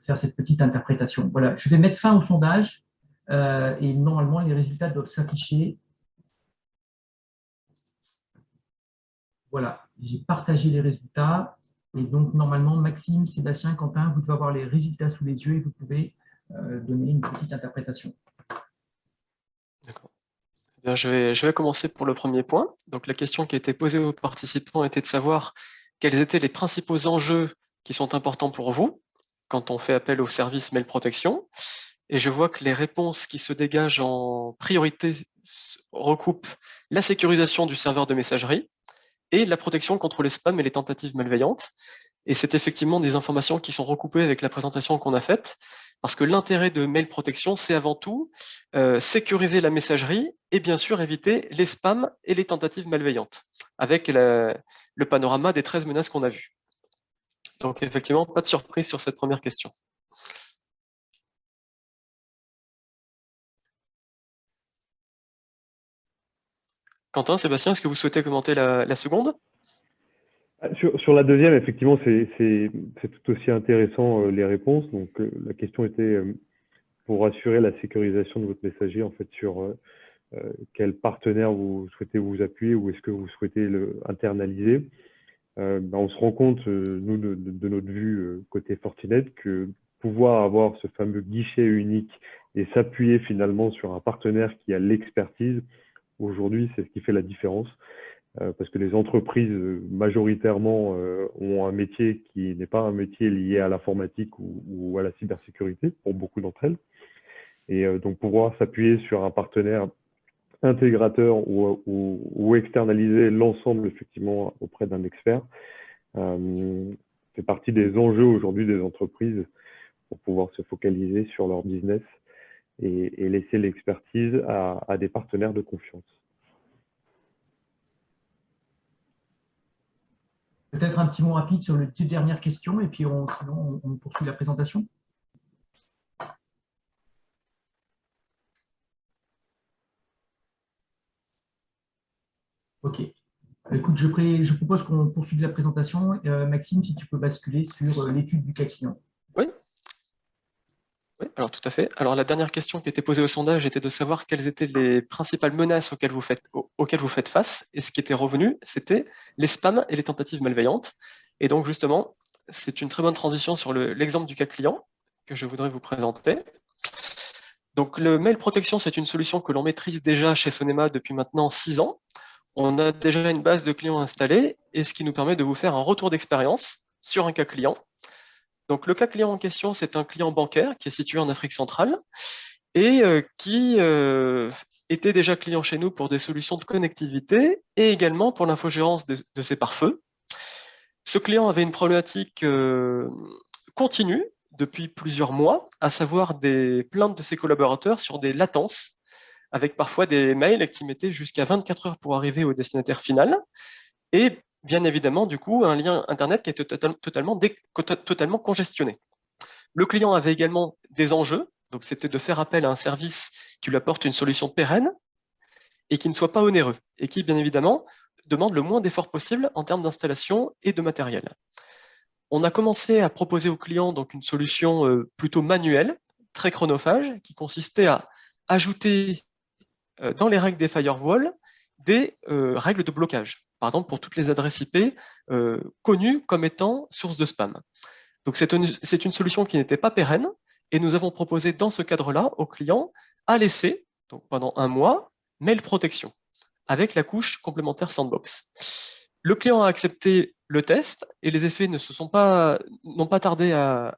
faire cette petite interprétation. Voilà, je vais mettre fin au sondage et normalement, les résultats doivent s'afficher. Voilà, j'ai partagé les résultats. Et donc, normalement, Maxime, Sébastien, Quentin, vous devez avoir les résultats sous les yeux et vous pouvez donner une petite interprétation. D'accord. Bien, je vais commencer pour le premier point. Donc, la question qui a été posée aux participants était de savoir quels étaient les principaux enjeux qui sont importants pour vous quand on fait appel au service mail protection. Et je vois que les réponses qui se dégagent en priorité recoupent la sécurisation du serveur de messagerie et la protection contre les spams et les tentatives malveillantes. Et c'est effectivement des informations qui sont recoupées avec la présentation qu'on a faite, parce que l'intérêt de mail protection, c'est avant tout sécuriser la messagerie et bien sûr éviter les spams et les tentatives malveillantes, avec le panorama des 13 menaces qu'on a vues. Donc effectivement, pas de surprise sur cette première question. Quentin, Sébastien, est-ce que vous souhaitez commenter la seconde? Sur la deuxième, effectivement, c'est tout aussi intéressant les réponses. Donc, la question était pour assurer la sécurisation de votre messager, en fait, sur quel partenaire vous souhaitez vous appuyer ou est-ce que vous souhaitez le internaliser. On se rend compte, nous, de notre vue côté Fortinet, que pouvoir avoir ce fameux guichet unique et s'appuyer finalement sur un partenaire qui a l'expertise, aujourd'hui, c'est ce qui fait la différence. Parce que les entreprises majoritairement ont un métier qui n'est pas un métier lié à l'informatique ou à la cybersécurité pour beaucoup d'entre elles. Et donc pouvoir s'appuyer sur un partenaire intégrateur ou externaliser l'ensemble effectivement auprès d'un expert fait partie des enjeux aujourd'hui des entreprises pour pouvoir se focaliser sur leur business et laisser l'expertise à des partenaires de confiance. Peut-être un petit mot rapide sur les deux dernières questions et puis on poursuit la présentation. Ok. Écoute, je propose qu'on poursuive la présentation. Maxime, si tu peux basculer sur l'étude du cas client. Oui. Oui, alors tout à fait. Alors la dernière question qui était posée au sondage était de savoir quelles étaient les principales menaces auxquelles vous faites face. Et ce qui était revenu, c'était les spams et les tentatives malveillantes. Et donc justement, c'est une très bonne transition sur l'exemple du cas client, que je voudrais vous présenter. Donc, le mail protection, c'est une solution que l'on maîtrise déjà chez Sonema depuis maintenant 6 ans. On a déjà une base de clients installée, et ce qui nous permet de vous faire un retour d'expérience sur un cas client. Donc, le cas client en question, c'est un client bancaire qui est situé en Afrique centrale et qui était déjà client chez nous pour des solutions de connectivité et également pour l'infogérance de ses pare-feux. Ce client avait une problématique continue depuis plusieurs mois, à savoir des plaintes de ses collaborateurs sur des latences, avec parfois des mails qui mettaient jusqu'à 24 heures pour arriver au destinataire final, et bien évidemment, du coup, un lien Internet qui était totalement congestionné. Le client avait également des enjeux, donc c'était de faire appel à un service qui lui apporte une solution pérenne et qui ne soit pas onéreux, et qui, bien évidemment, demande le moins d'efforts possible en termes d'installation et de matériel. On a commencé à proposer aux clients donc une solution plutôt manuelle, très chronophage, qui consistait à ajouter dans les règles des firewalls des règles de blocage, par exemple pour toutes les adresses IP connues comme étant source de spam. Donc c'est une solution qui n'était pas pérenne, et nous avons proposé dans ce cadre-là aux clients à laisser, donc pendant 1 mois, mail protection, avec la couche complémentaire sandbox. Le client a accepté le test et les effets n'ont pas tardé à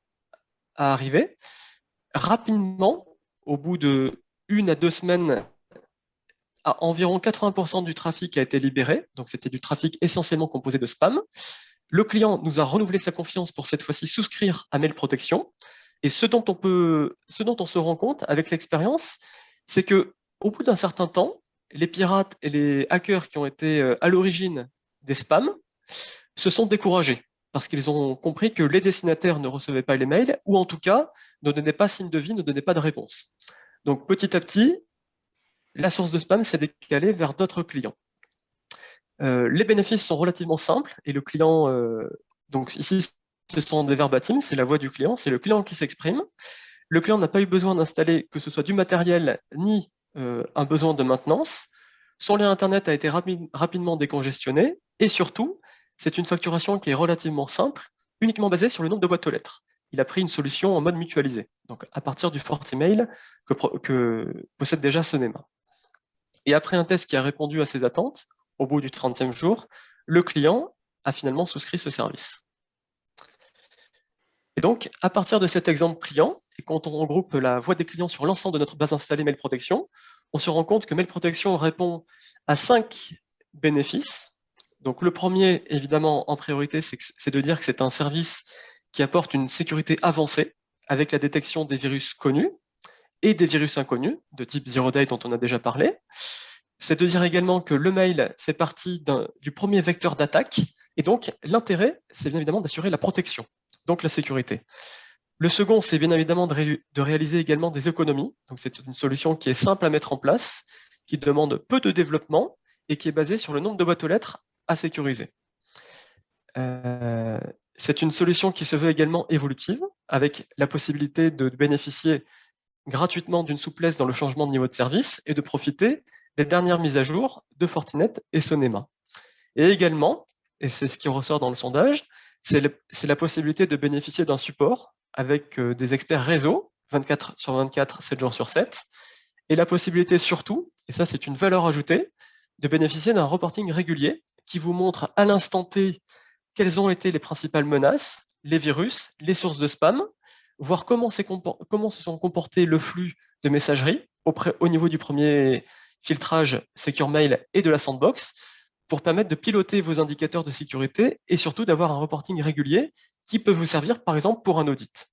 arriver. Rapidement, au bout de 1 à 2 semaines, environ 80% du trafic a été libéré, donc c'était du trafic essentiellement composé de spam. Le client nous a renouvelé sa confiance pour cette fois-ci souscrire à mail protection. Et ce dont on se rend compte avec l'expérience, c'est que au bout d'un certain temps, les pirates et les hackers qui ont été à l'origine des spams se sont découragés parce qu'ils ont compris que les destinataires ne recevaient pas les mails, ou en tout cas ne donnaient pas signe de vie, ne donnaient pas de réponse. Donc petit à petit, la source de spam s'est décalée vers d'autres clients. Les bénéfices sont relativement simples, et le client, donc ici ce sont des verbatims, c'est la voix du client, c'est le client qui s'exprime. Le client n'a pas eu besoin d'installer que ce soit du matériel ni un besoin de maintenance. Son lien Internet a été rapidement décongestionné, et surtout, c'est une facturation qui est relativement simple, uniquement basée sur le nombre de boîtes aux lettres. Il a pris une solution en mode mutualisé, donc à partir du FortiMail que possède déjà Sonema. Et après un test qui a répondu à ses attentes, au bout du 30e jour, le client a finalement souscrit ce service. Et donc, à partir de cet exemple client, et quand on regroupe la voix des clients sur l'ensemble de notre base installée Mail Protection, on se rend compte que Mail Protection répond à 5 bénéfices. Donc le premier, évidemment, en priorité, c'est de dire que c'est un service qui apporte une sécurité avancée avec la détection des virus connus et des virus inconnus, de type Zero Day dont on a déjà parlé. C'est de dire également que le mail fait partie du premier vecteur d'attaque, et donc l'intérêt, c'est bien évidemment d'assurer la protection, donc la sécurité. Le second, c'est bien évidemment de réaliser également des économies. Donc c'est une solution qui est simple à mettre en place, qui demande peu de développement et qui est basée sur le nombre de boîtes aux lettres à sécuriser. C'est une solution qui se veut également évolutive, avec la possibilité de bénéficier gratuitement d'une souplesse dans le changement de niveau de service et de profiter des dernières mises à jour de Fortinet et Sonema. Et également, et c'est ce qui ressort dans le sondage, c'est la possibilité de bénéficier d'un support avec des experts réseau, 24/24, 7 jours sur 7, et la possibilité surtout, et ça c'est une valeur ajoutée, de bénéficier d'un reporting régulier qui vous montre à l'instant T quelles ont été les principales menaces, les virus, les sources de spam, voir comment se sont comportés le flux de messagerie au niveau du premier filtrage Secure Mail et de la sandbox, pour permettre de piloter vos indicateurs de sécurité et surtout d'avoir un reporting régulier qui peut vous servir par exemple pour un audit.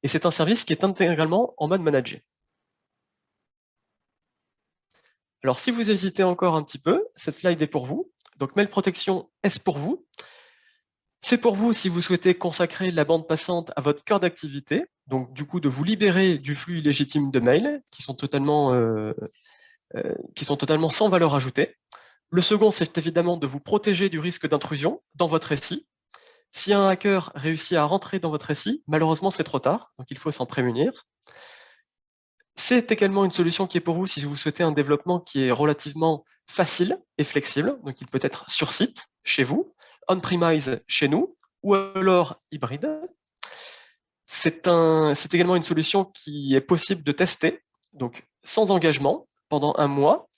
Et c'est un service qui est intégralement en mode manager. Alors si vous hésitez encore un petit peu, cette slide est pour vous. Donc Mail Protection, est-ce pour vous? C'est pour vous si vous souhaitez consacrer la bande passante à votre cœur d'activité, donc du coup de vous libérer du flux illégitime de mails qui sont totalement sans valeur ajoutée. Le second, c'est évidemment de vous protéger du risque d'intrusion dans votre SI. Si un hacker réussit à rentrer dans votre SI, malheureusement c'est trop tard, donc il faut s'en prémunir. C'est également une solution qui est pour vous si vous souhaitez un développement qui est relativement facile et flexible, donc il peut être sur site, chez vous, on-premise chez nous, ou alors hybride. C'est également une solution qui est possible de tester, donc sans engagement, pendant 1 mois.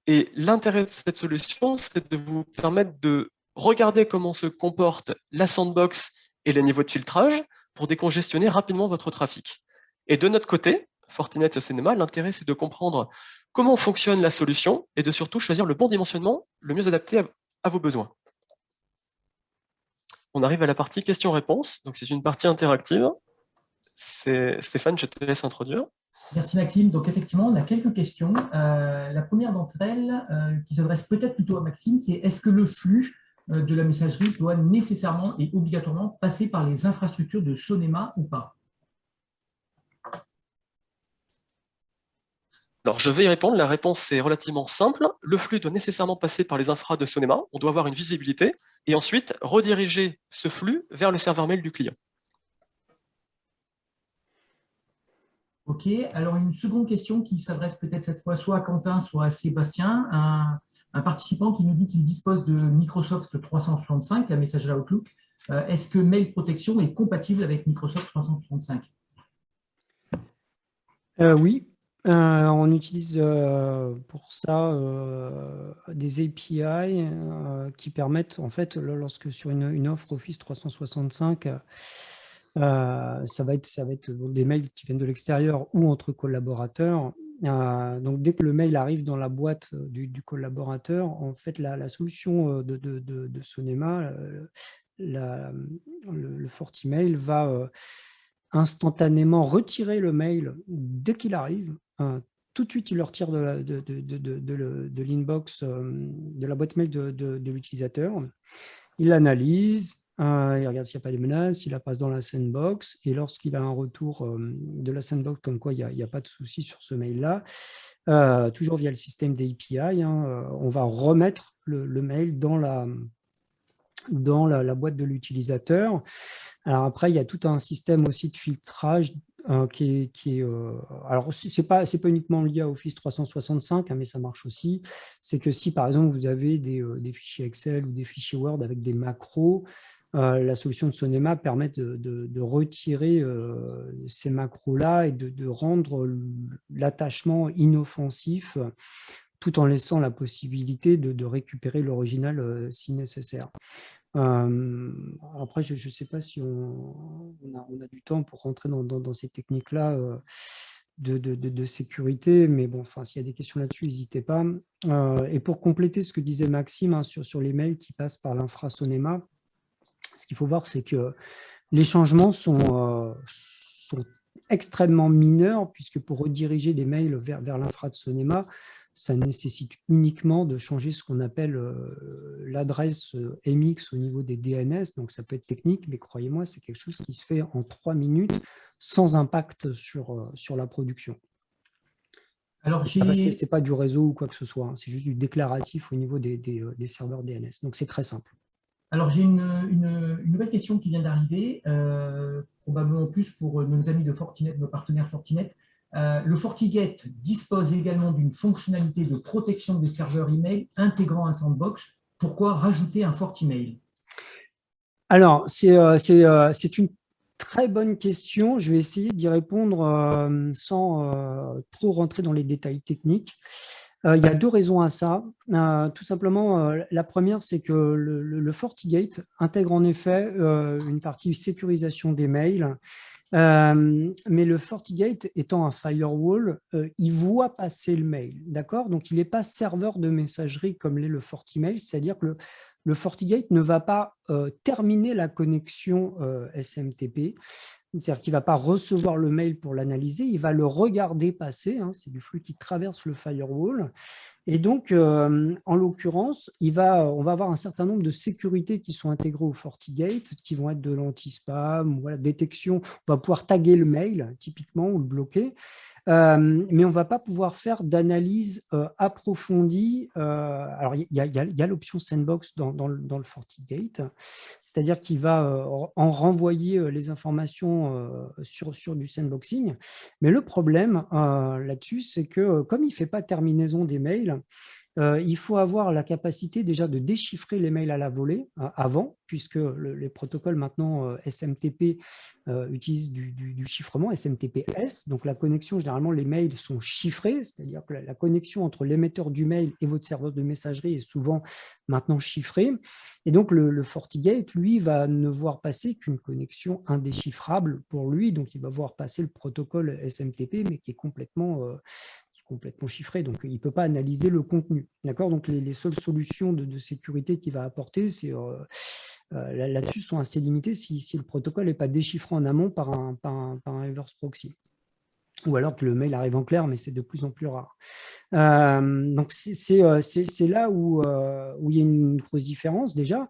Et l'intérêt de cette solution, c'est de vous permettre de regarder comment se comporte la sandbox et les niveaux de filtrage pour décongestionner rapidement votre trafic. Et de notre côté, Fortinet et Sonema, l'intérêt, c'est de comprendre comment fonctionne la solution et de surtout choisir le bon dimensionnement, le mieux adapté à vos besoins. On arrive à la partie questions-réponses. Donc, c'est une partie interactive. Stéphane, je te laisse introduire. Merci Maxime. Donc effectivement, on a quelques questions. La première d'entre elles, qui s'adresse peut-être plutôt à Maxime, c'est est-ce que le flux de la messagerie doit nécessairement et obligatoirement passer par les infrastructures de Sonema ou pas? Alors, je vais y répondre. La réponse est relativement simple. Le flux doit nécessairement passer par les infras de Sonema. On doit avoir une visibilité et ensuite rediriger ce flux vers le serveur mail du client. Ok, alors une seconde question qui s'adresse peut-être cette fois soit à Quentin, soit à Sébastien. Un participant qui nous dit qu'il dispose de Microsoft 365, la messagerie Outlook. Est-ce que Mail Protection est compatible avec Microsoft 365? Oui, on utilise pour ça des API qui permettent, en fait, lorsque sur une offre Office 365, ça va être des mails qui viennent de l'extérieur ou entre collaborateurs. Donc, dès que le mail arrive dans la boîte du collaborateur, en fait, la solution de Sonema, le FortiMail va instantanément retirer le mail dès qu'il arrive. Tout de suite, il le retire de l'inbox, de la boîte mail de l'utilisateur. Il l'analyse, il regarde s'il n'y a pas de menaces, il la passe dans la sandbox, et lorsqu'il a un retour de la sandbox comme quoi il n'y a pas de souci sur ce mail-là, toujours via le système d'API, on va remettre le mail dans la boîte de l'utilisateur. Alors après, il y a tout un système aussi de filtrage qui est alors, c'est pas uniquement lié à Office 365, mais ça marche aussi. C'est que si, par exemple, vous avez des fichiers Excel ou des fichiers Word avec des macros, la solution de Sonema permet de retirer ces macros-là et de rendre l'attachement inoffensif tout en laissant la possibilité de récupérer l'original si nécessaire. Après, je ne sais pas si on a du temps pour rentrer dans ces techniques-là de sécurité, mais bon, enfin, s'il y a des questions là-dessus, n'hésitez pas. Et pour compléter ce que disait Maxime sur les mails qui passent par l'infra Sonema, ce qu'il faut voir, c'est que les changements sont extrêmement mineurs, puisque pour rediriger des mails vers l'infra de Sonema, ça nécessite uniquement de changer ce qu'on appelle l'adresse MX au niveau des DNS. Donc, ça peut être technique, mais croyez-moi, c'est quelque chose qui se fait en 3 minutes sans impact sur la production. Alors, ce n'est pas du réseau ou quoi que ce soit, c'est juste du déclaratif au niveau des serveurs DNS. Donc, c'est très simple. Alors, j'ai une nouvelle question qui vient d'arriver, probablement plus pour nos amis de Fortinet, nos partenaires Fortinet. Le FortiGate dispose également d'une fonctionnalité de protection des serveurs email intégrant un sandbox. Pourquoi rajouter un FortiMail? Alors, c'est une très bonne question. Je vais essayer d'y répondre sans trop rentrer dans les détails techniques. Il y a 2 raisons à ça. Tout simplement, la première, c'est que le FortiGate intègre en effet une partie sécurisation des mails. Mais le FortiGate étant un firewall, il voit passer le mail, d'accord? Donc, il n'est pas serveur de messagerie comme l'est le FortiMail, c'est-à-dire que le FortiGate ne va pas terminer la connexion SMTP, c'est-à-dire qu'il ne va pas recevoir le mail pour l'analyser, il va le regarder passer, c'est du flux qui traverse le firewall. Et donc, en l'occurrence, on va avoir un certain nombre de sécurités qui sont intégrées au FortiGate, qui vont être de l'anti-spam, voilà, détection. On va pouvoir taguer le mail, typiquement, ou le bloquer. Mais on ne va pas pouvoir faire d'analyse approfondie. Alors, il y a l'option Sandbox dans le FortiGate, c'est-à-dire qu'il va en renvoyer les informations sur du sandboxing. Mais le problème là-dessus, c'est que comme il ne fait pas terminaison des mails, il faut avoir la capacité déjà de déchiffrer les mails à la volée avant, puisque les protocoles maintenant SMTP utilisent du chiffrement, SMTP-S. Donc la connexion, généralement, les mails sont chiffrés, c'est-à-dire que la connexion entre l'émetteur du mail et votre serveur de messagerie est souvent maintenant chiffrée. Et donc le FortiGate, lui, va ne voir passer qu'une connexion indéchiffrable pour lui. Donc il va voir passer le protocole SMTP, mais qui est complètement chiffré, donc il ne peut pas analyser le contenu. D'accord. Donc les seules solutions de sécurité qu'il va apporter, c'est là-dessus sont assez limitées si le protocole n'est pas déchiffré en amont par un reverse proxy. Ou alors que le mail arrive en clair, mais c'est de plus en plus rare. Donc c'est là où il y a une grosse différence déjà.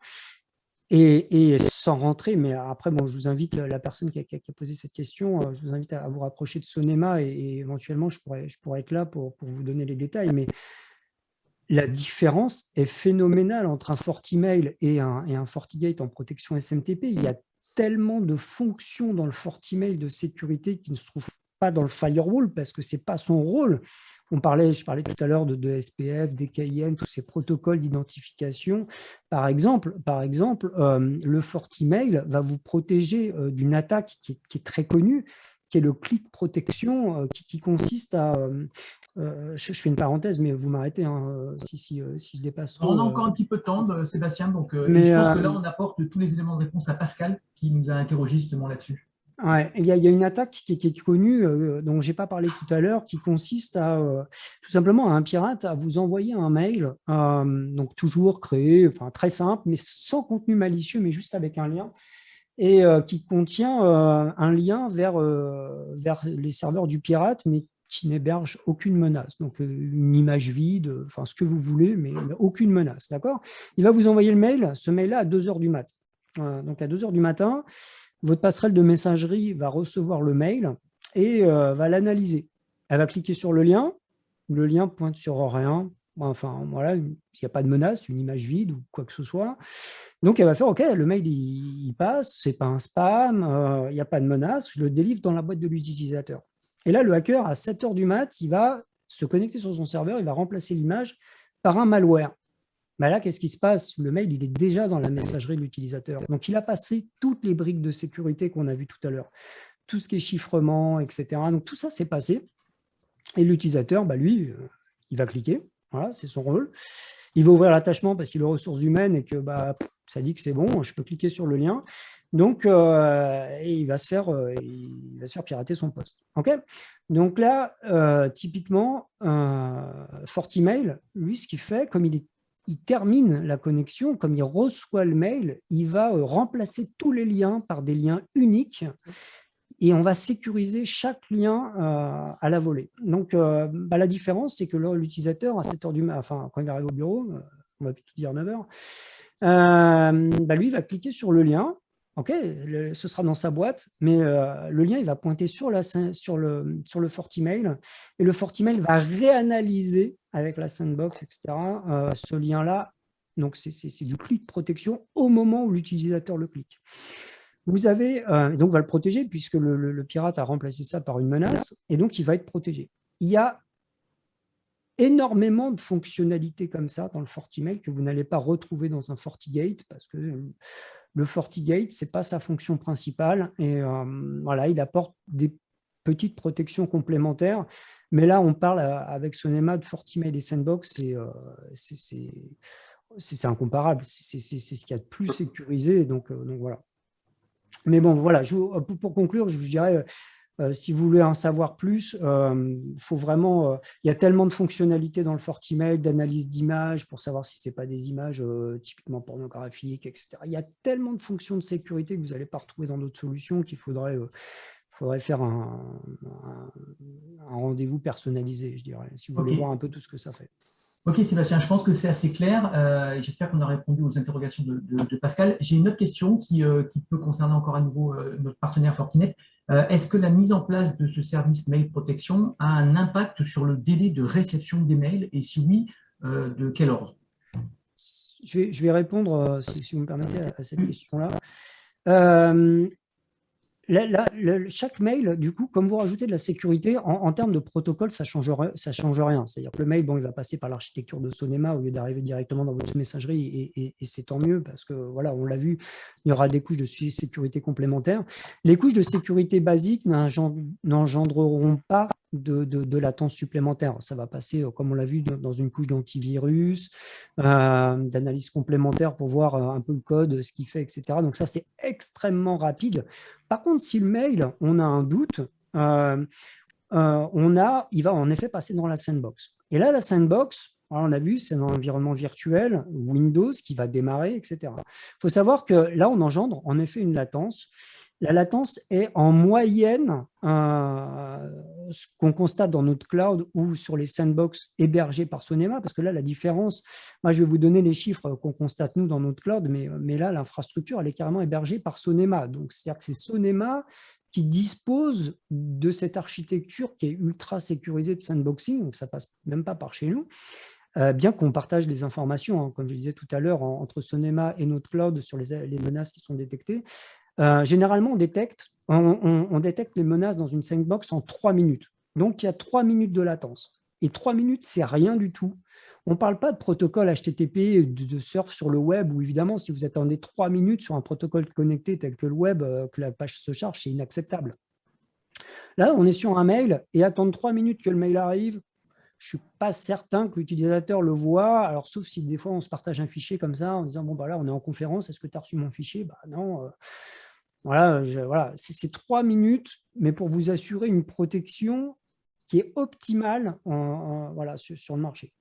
Et sans rentrer, mais après, bon, je vous invite, la personne qui a posé cette question, je vous invite à vous rapprocher de Sonema et éventuellement, je pourrais être là pour vous donner les détails. Mais la différence est phénoménale entre un FortiMail et un FortiGate en protection SMTP. Il y a tellement de fonctions dans le FortiMail de sécurité qui ne se trouvent pas dans le firewall parce que ce n'est pas son rôle. Je parlais tout à l'heure de SPF, DKIM, tous ces protocoles d'identification. Par exemple, le FortiMail va vous protéger d'une attaque qui est très connue, qui est le click protection, qui consiste à... je fais une parenthèse, mais vous m'arrêtez si je dépasse trop. On a encore un petit peu de temps, Sébastien, donc je pense que là, on apporte tous les éléments de réponse à Pascal, qui nous a interrogé justement là-dessus. Ouais, il y a une attaque qui est connue, dont je n'ai pas parlé tout à l'heure, qui consiste à tout simplement à un pirate à vous envoyer un mail, donc toujours créé, enfin très simple, mais sans contenu malicieux, mais juste avec un lien, et qui contient un lien vers les serveurs du pirate, mais qui n'héberge aucune menace. Donc une image vide, enfin ce que vous voulez, mais aucune menace, d'accord? Il va vous envoyer le mail, ce mail-là à 2 heures du mat. Donc à 2 heures du matin, votre passerelle de messagerie va recevoir le mail et va l'analyser. Elle va cliquer sur le lien pointe sur rien, enfin voilà, il n'y a pas de menace, une image vide ou quoi que ce soit. Donc elle va faire, OK, le mail il passe, c'est pas un spam, il n'y a pas de menace, je le délivre dans la boîte de l'utilisateur. Et là, le hacker, à 7 heures du mat, il va se connecter sur son serveur, il va remplacer l'image par un malware. Ben là, qu'est-ce qui se passe? Le mail, il est déjà dans la messagerie de l'utilisateur. Donc, il a passé toutes les briques de sécurité qu'on a vues tout à l'heure. Tout ce qui est chiffrement, etc. Donc, tout ça, c'est passé. Et l'utilisateur, lui, il va cliquer. Voilà, c'est son rôle. Il va ouvrir l'attachement parce qu'il est aux ressources humaines et que ça dit que c'est bon, je peux cliquer sur le lien. Donc, il va se faire pirater son poste. Okay. Donc là, typiquement, FortiMail, lui, ce qu'il fait, comme il termine la connexion, comme il reçoit le mail, il va remplacer tous les liens par des liens uniques et on va sécuriser chaque lien à la volée. Donc, la différence, c'est que l'utilisateur, à 7 heures du matin, enfin, quand il arrive au bureau, on va plutôt dire 9 heures, lui, il va cliquer sur le lien. OK, ce sera dans sa boîte, mais le lien, il va pointer sur le FortiMail et le FortiMail va réanalyser avec la sandbox, etc., ce lien-là. Donc, c'est du clic protection au moment où l'utilisateur le clique. Vous avez, donc, va le protéger puisque le pirate a remplacé ça par une menace et donc, il va être protégé. Il y a énormément de fonctionnalités comme ça dans le FortiMail que vous n'allez pas retrouver dans un FortiGate parce que le FortiGate, ce n'est pas sa fonction principale et voilà, il apporte des petites protections complémentaires. Mais là, on parle avec Sonema de FortiMail et Sandbox, c'est incomparable. C'est ce qu'il y a de plus sécurisé. Donc voilà. Mais bon, voilà, pour conclure, je vous dirais, si vous voulez en savoir plus, faut vraiment, il y a tellement de fonctionnalités dans le FortiMail, d'analyse d'images pour savoir si ce n'est pas des images typiquement pornographiques, etc. Il y a tellement de fonctions de sécurité que vous n'allez pas retrouver dans d'autres solutions qu'il faudrait faire un rendez-vous personnalisé, je dirais, si vous voulez voir un peu tout ce que ça fait. Ok Sébastien, je pense que c'est assez clair. J'espère qu'on a répondu aux interrogations de Pascal. J'ai une autre question qui peut concerner encore à nouveau notre partenaire Fortinet. Est-ce que la mise en place de ce service mail protection a un impact sur le délai de réception des mails et si oui, de quel ordre? Je vais répondre, si vous me permettez, à cette question-là. chaque mail, du coup, comme vous rajoutez de la sécurité, en termes de protocole, ça change rien. C'est-à-dire que le mail, bon, il va passer par l'architecture de Sonema au lieu d'arriver directement dans votre messagerie, et c'est tant mieux parce que, voilà, on l'a vu, il y aura des couches de sécurité complémentaires. Les couches de sécurité basiques n'engendreront pas de latence supplémentaire. Ça va passer, comme on l'a vu, dans une couche d'antivirus, d'analyse complémentaire pour voir un peu le code, ce qu'il fait, etc. Donc ça, c'est extrêmement rapide. Par contre, si le mail, on a un doute, il va en effet passer dans la sandbox. Et là, la sandbox, on a vu, c'est un environnement virtuel, Windows, qui va démarrer, etc. Il faut savoir que là, on engendre en effet une latence. La latence est en moyenne ce qu'on constate dans notre cloud ou sur les sandbox hébergés par Sonema, parce que là, la différence, moi, je vais vous donner les chiffres qu'on constate, nous, dans notre cloud, mais là, l'infrastructure, elle est carrément hébergée par Sonema. Donc, c'est-à-dire que c'est Sonema qui dispose de cette architecture qui est ultra sécurisée de sandboxing, donc ça ne passe même pas par chez nous. Bien qu'on partage les informations, hein, comme je disais tout à l'heure, entre Sonema et notre cloud sur les menaces qui sont détectées. Généralement, on détecte les menaces dans une sandbox en 3 minutes. Donc, il y a 3 minutes de latence. Et 3 minutes, c'est rien du tout. On ne parle pas de protocole HTTP, de surf sur le web, où évidemment, si vous attendez 3 minutes sur un protocole connecté tel que le web, que la page se charge, c'est inacceptable. Là, on est sur un mail et attendre 3 minutes que le mail arrive, je ne suis pas certain que l'utilisateur le voit. Alors, sauf si des fois, on se partage un fichier comme ça en disant, bon, bah là, on est en conférence, est-ce que tu as reçu mon fichier? Bah non. Voilà, c'est 3 minutes, mais pour vous assurer une protection qui est optimale voilà, sur le marché.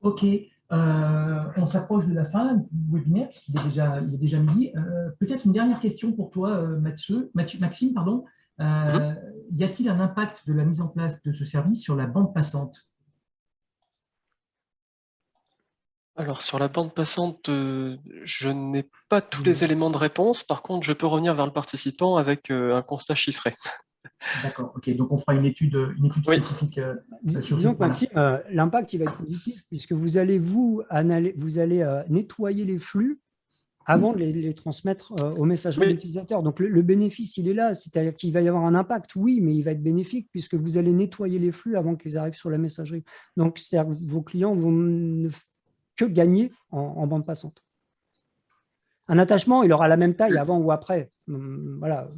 OK. On s'approche de la fin du webinaire, puisqu'il est déjà midi. Peut-être une dernière question pour toi, Maxime. Pardon. Y a-t-il un impact de la mise en place de ce service sur la bande passante? Alors, sur la bande passante, je n'ai pas tous les éléments de réponse. Par contre, je peux revenir vers le participant avec un constat chiffré. D'accord, ok. Donc, on fera une étude spécifique sur ce Disons que point-là. Maxime, l'impact il va être positif puisque vous allez nettoyer les flux avant de les transmettre aux messageries d'utilisateurs. Donc, le bénéfice, il est là. C'est-à-dire qu'il va y avoir un impact, oui, mais il va être bénéfique puisque vous allez nettoyer les flux avant qu'ils arrivent sur la messagerie. Donc, vos clients vont ne que gagner en bande passante. Un attachement, il aura la même taille avant ou après. Voilà.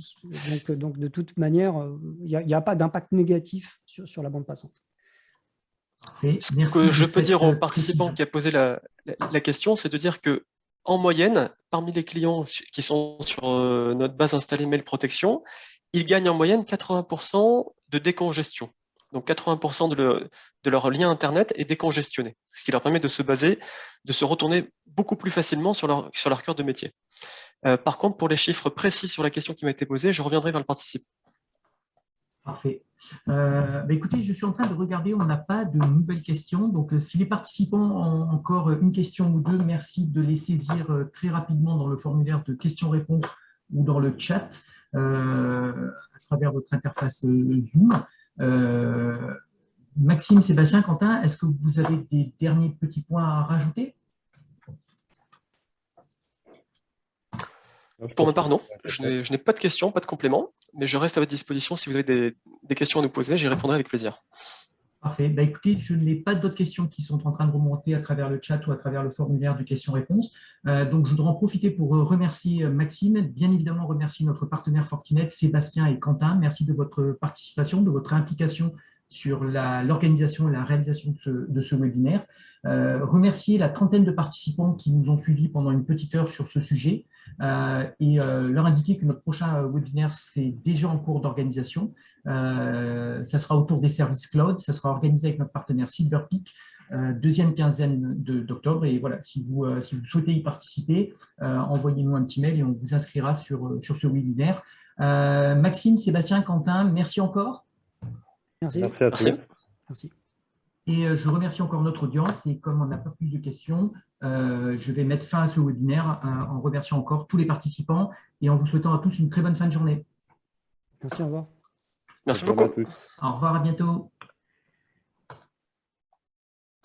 Donc de toute manière, il n'y a pas d'impact négatif sur la bande passante. Ce que je peux dire aux participants qui a posé la question, c'est de dire que en moyenne, parmi les clients qui sont sur notre base installée Mail Protection, ils gagnent en moyenne 80% de décongestion. Donc 80% de leur lien Internet est décongestionné, ce qui leur permet de se retourner beaucoup plus facilement sur leur cœur de métier. Par contre, pour les chiffres précis sur la question qui m'a été posée, je reviendrai vers le participant. Parfait. Écoutez, je suis en train de regarder, on n'a pas de nouvelles questions. Donc, si les participants ont encore une question ou deux, merci de les saisir très rapidement dans le formulaire de questions-réponses ou dans le chat à travers votre interface Zoom. Maxime, Sébastien, Quentin, est-ce que vous avez des derniers petits points à rajouter? Pour ma part, non. Je n'ai pas de questions, pas de compléments, mais je reste à votre disposition si vous avez des questions à nous poser, j'y répondrai avec plaisir. Parfait. Écoutez, je n'ai pas d'autres questions qui sont en train de remonter à travers le chat ou à travers le formulaire de questions-réponses. Donc, je voudrais en profiter pour remercier Maxime, bien évidemment remercier notre partenaire Fortinet, Sébastien et Quentin. Merci de votre participation, de votre implication sur l'organisation et la réalisation de ce webinaire. Remercier la trentaine de participants qui nous ont suivis pendant une petite heure sur ce sujet et leur indiquer que notre prochain webinaire c'est déjà en cours d'organisation. Ça sera autour des services cloud, ça sera organisé avec notre partenaire Silverpeak, deuxième quinzaine d'octobre. Et voilà, si vous souhaitez y participer, envoyez-nous un petit mail et on vous inscrira sur ce webinaire. Maxime, Sébastien, Quentin, merci encore. Merci. Merci à tous. Merci. Et je remercie encore notre audience. Et comme on n'a pas plus de questions, je vais mettre fin à ce webinaire en remerciant encore tous les participants et en vous souhaitant à tous une très bonne fin de journée. Merci, au revoir. Merci beaucoup. Au revoir, à bientôt.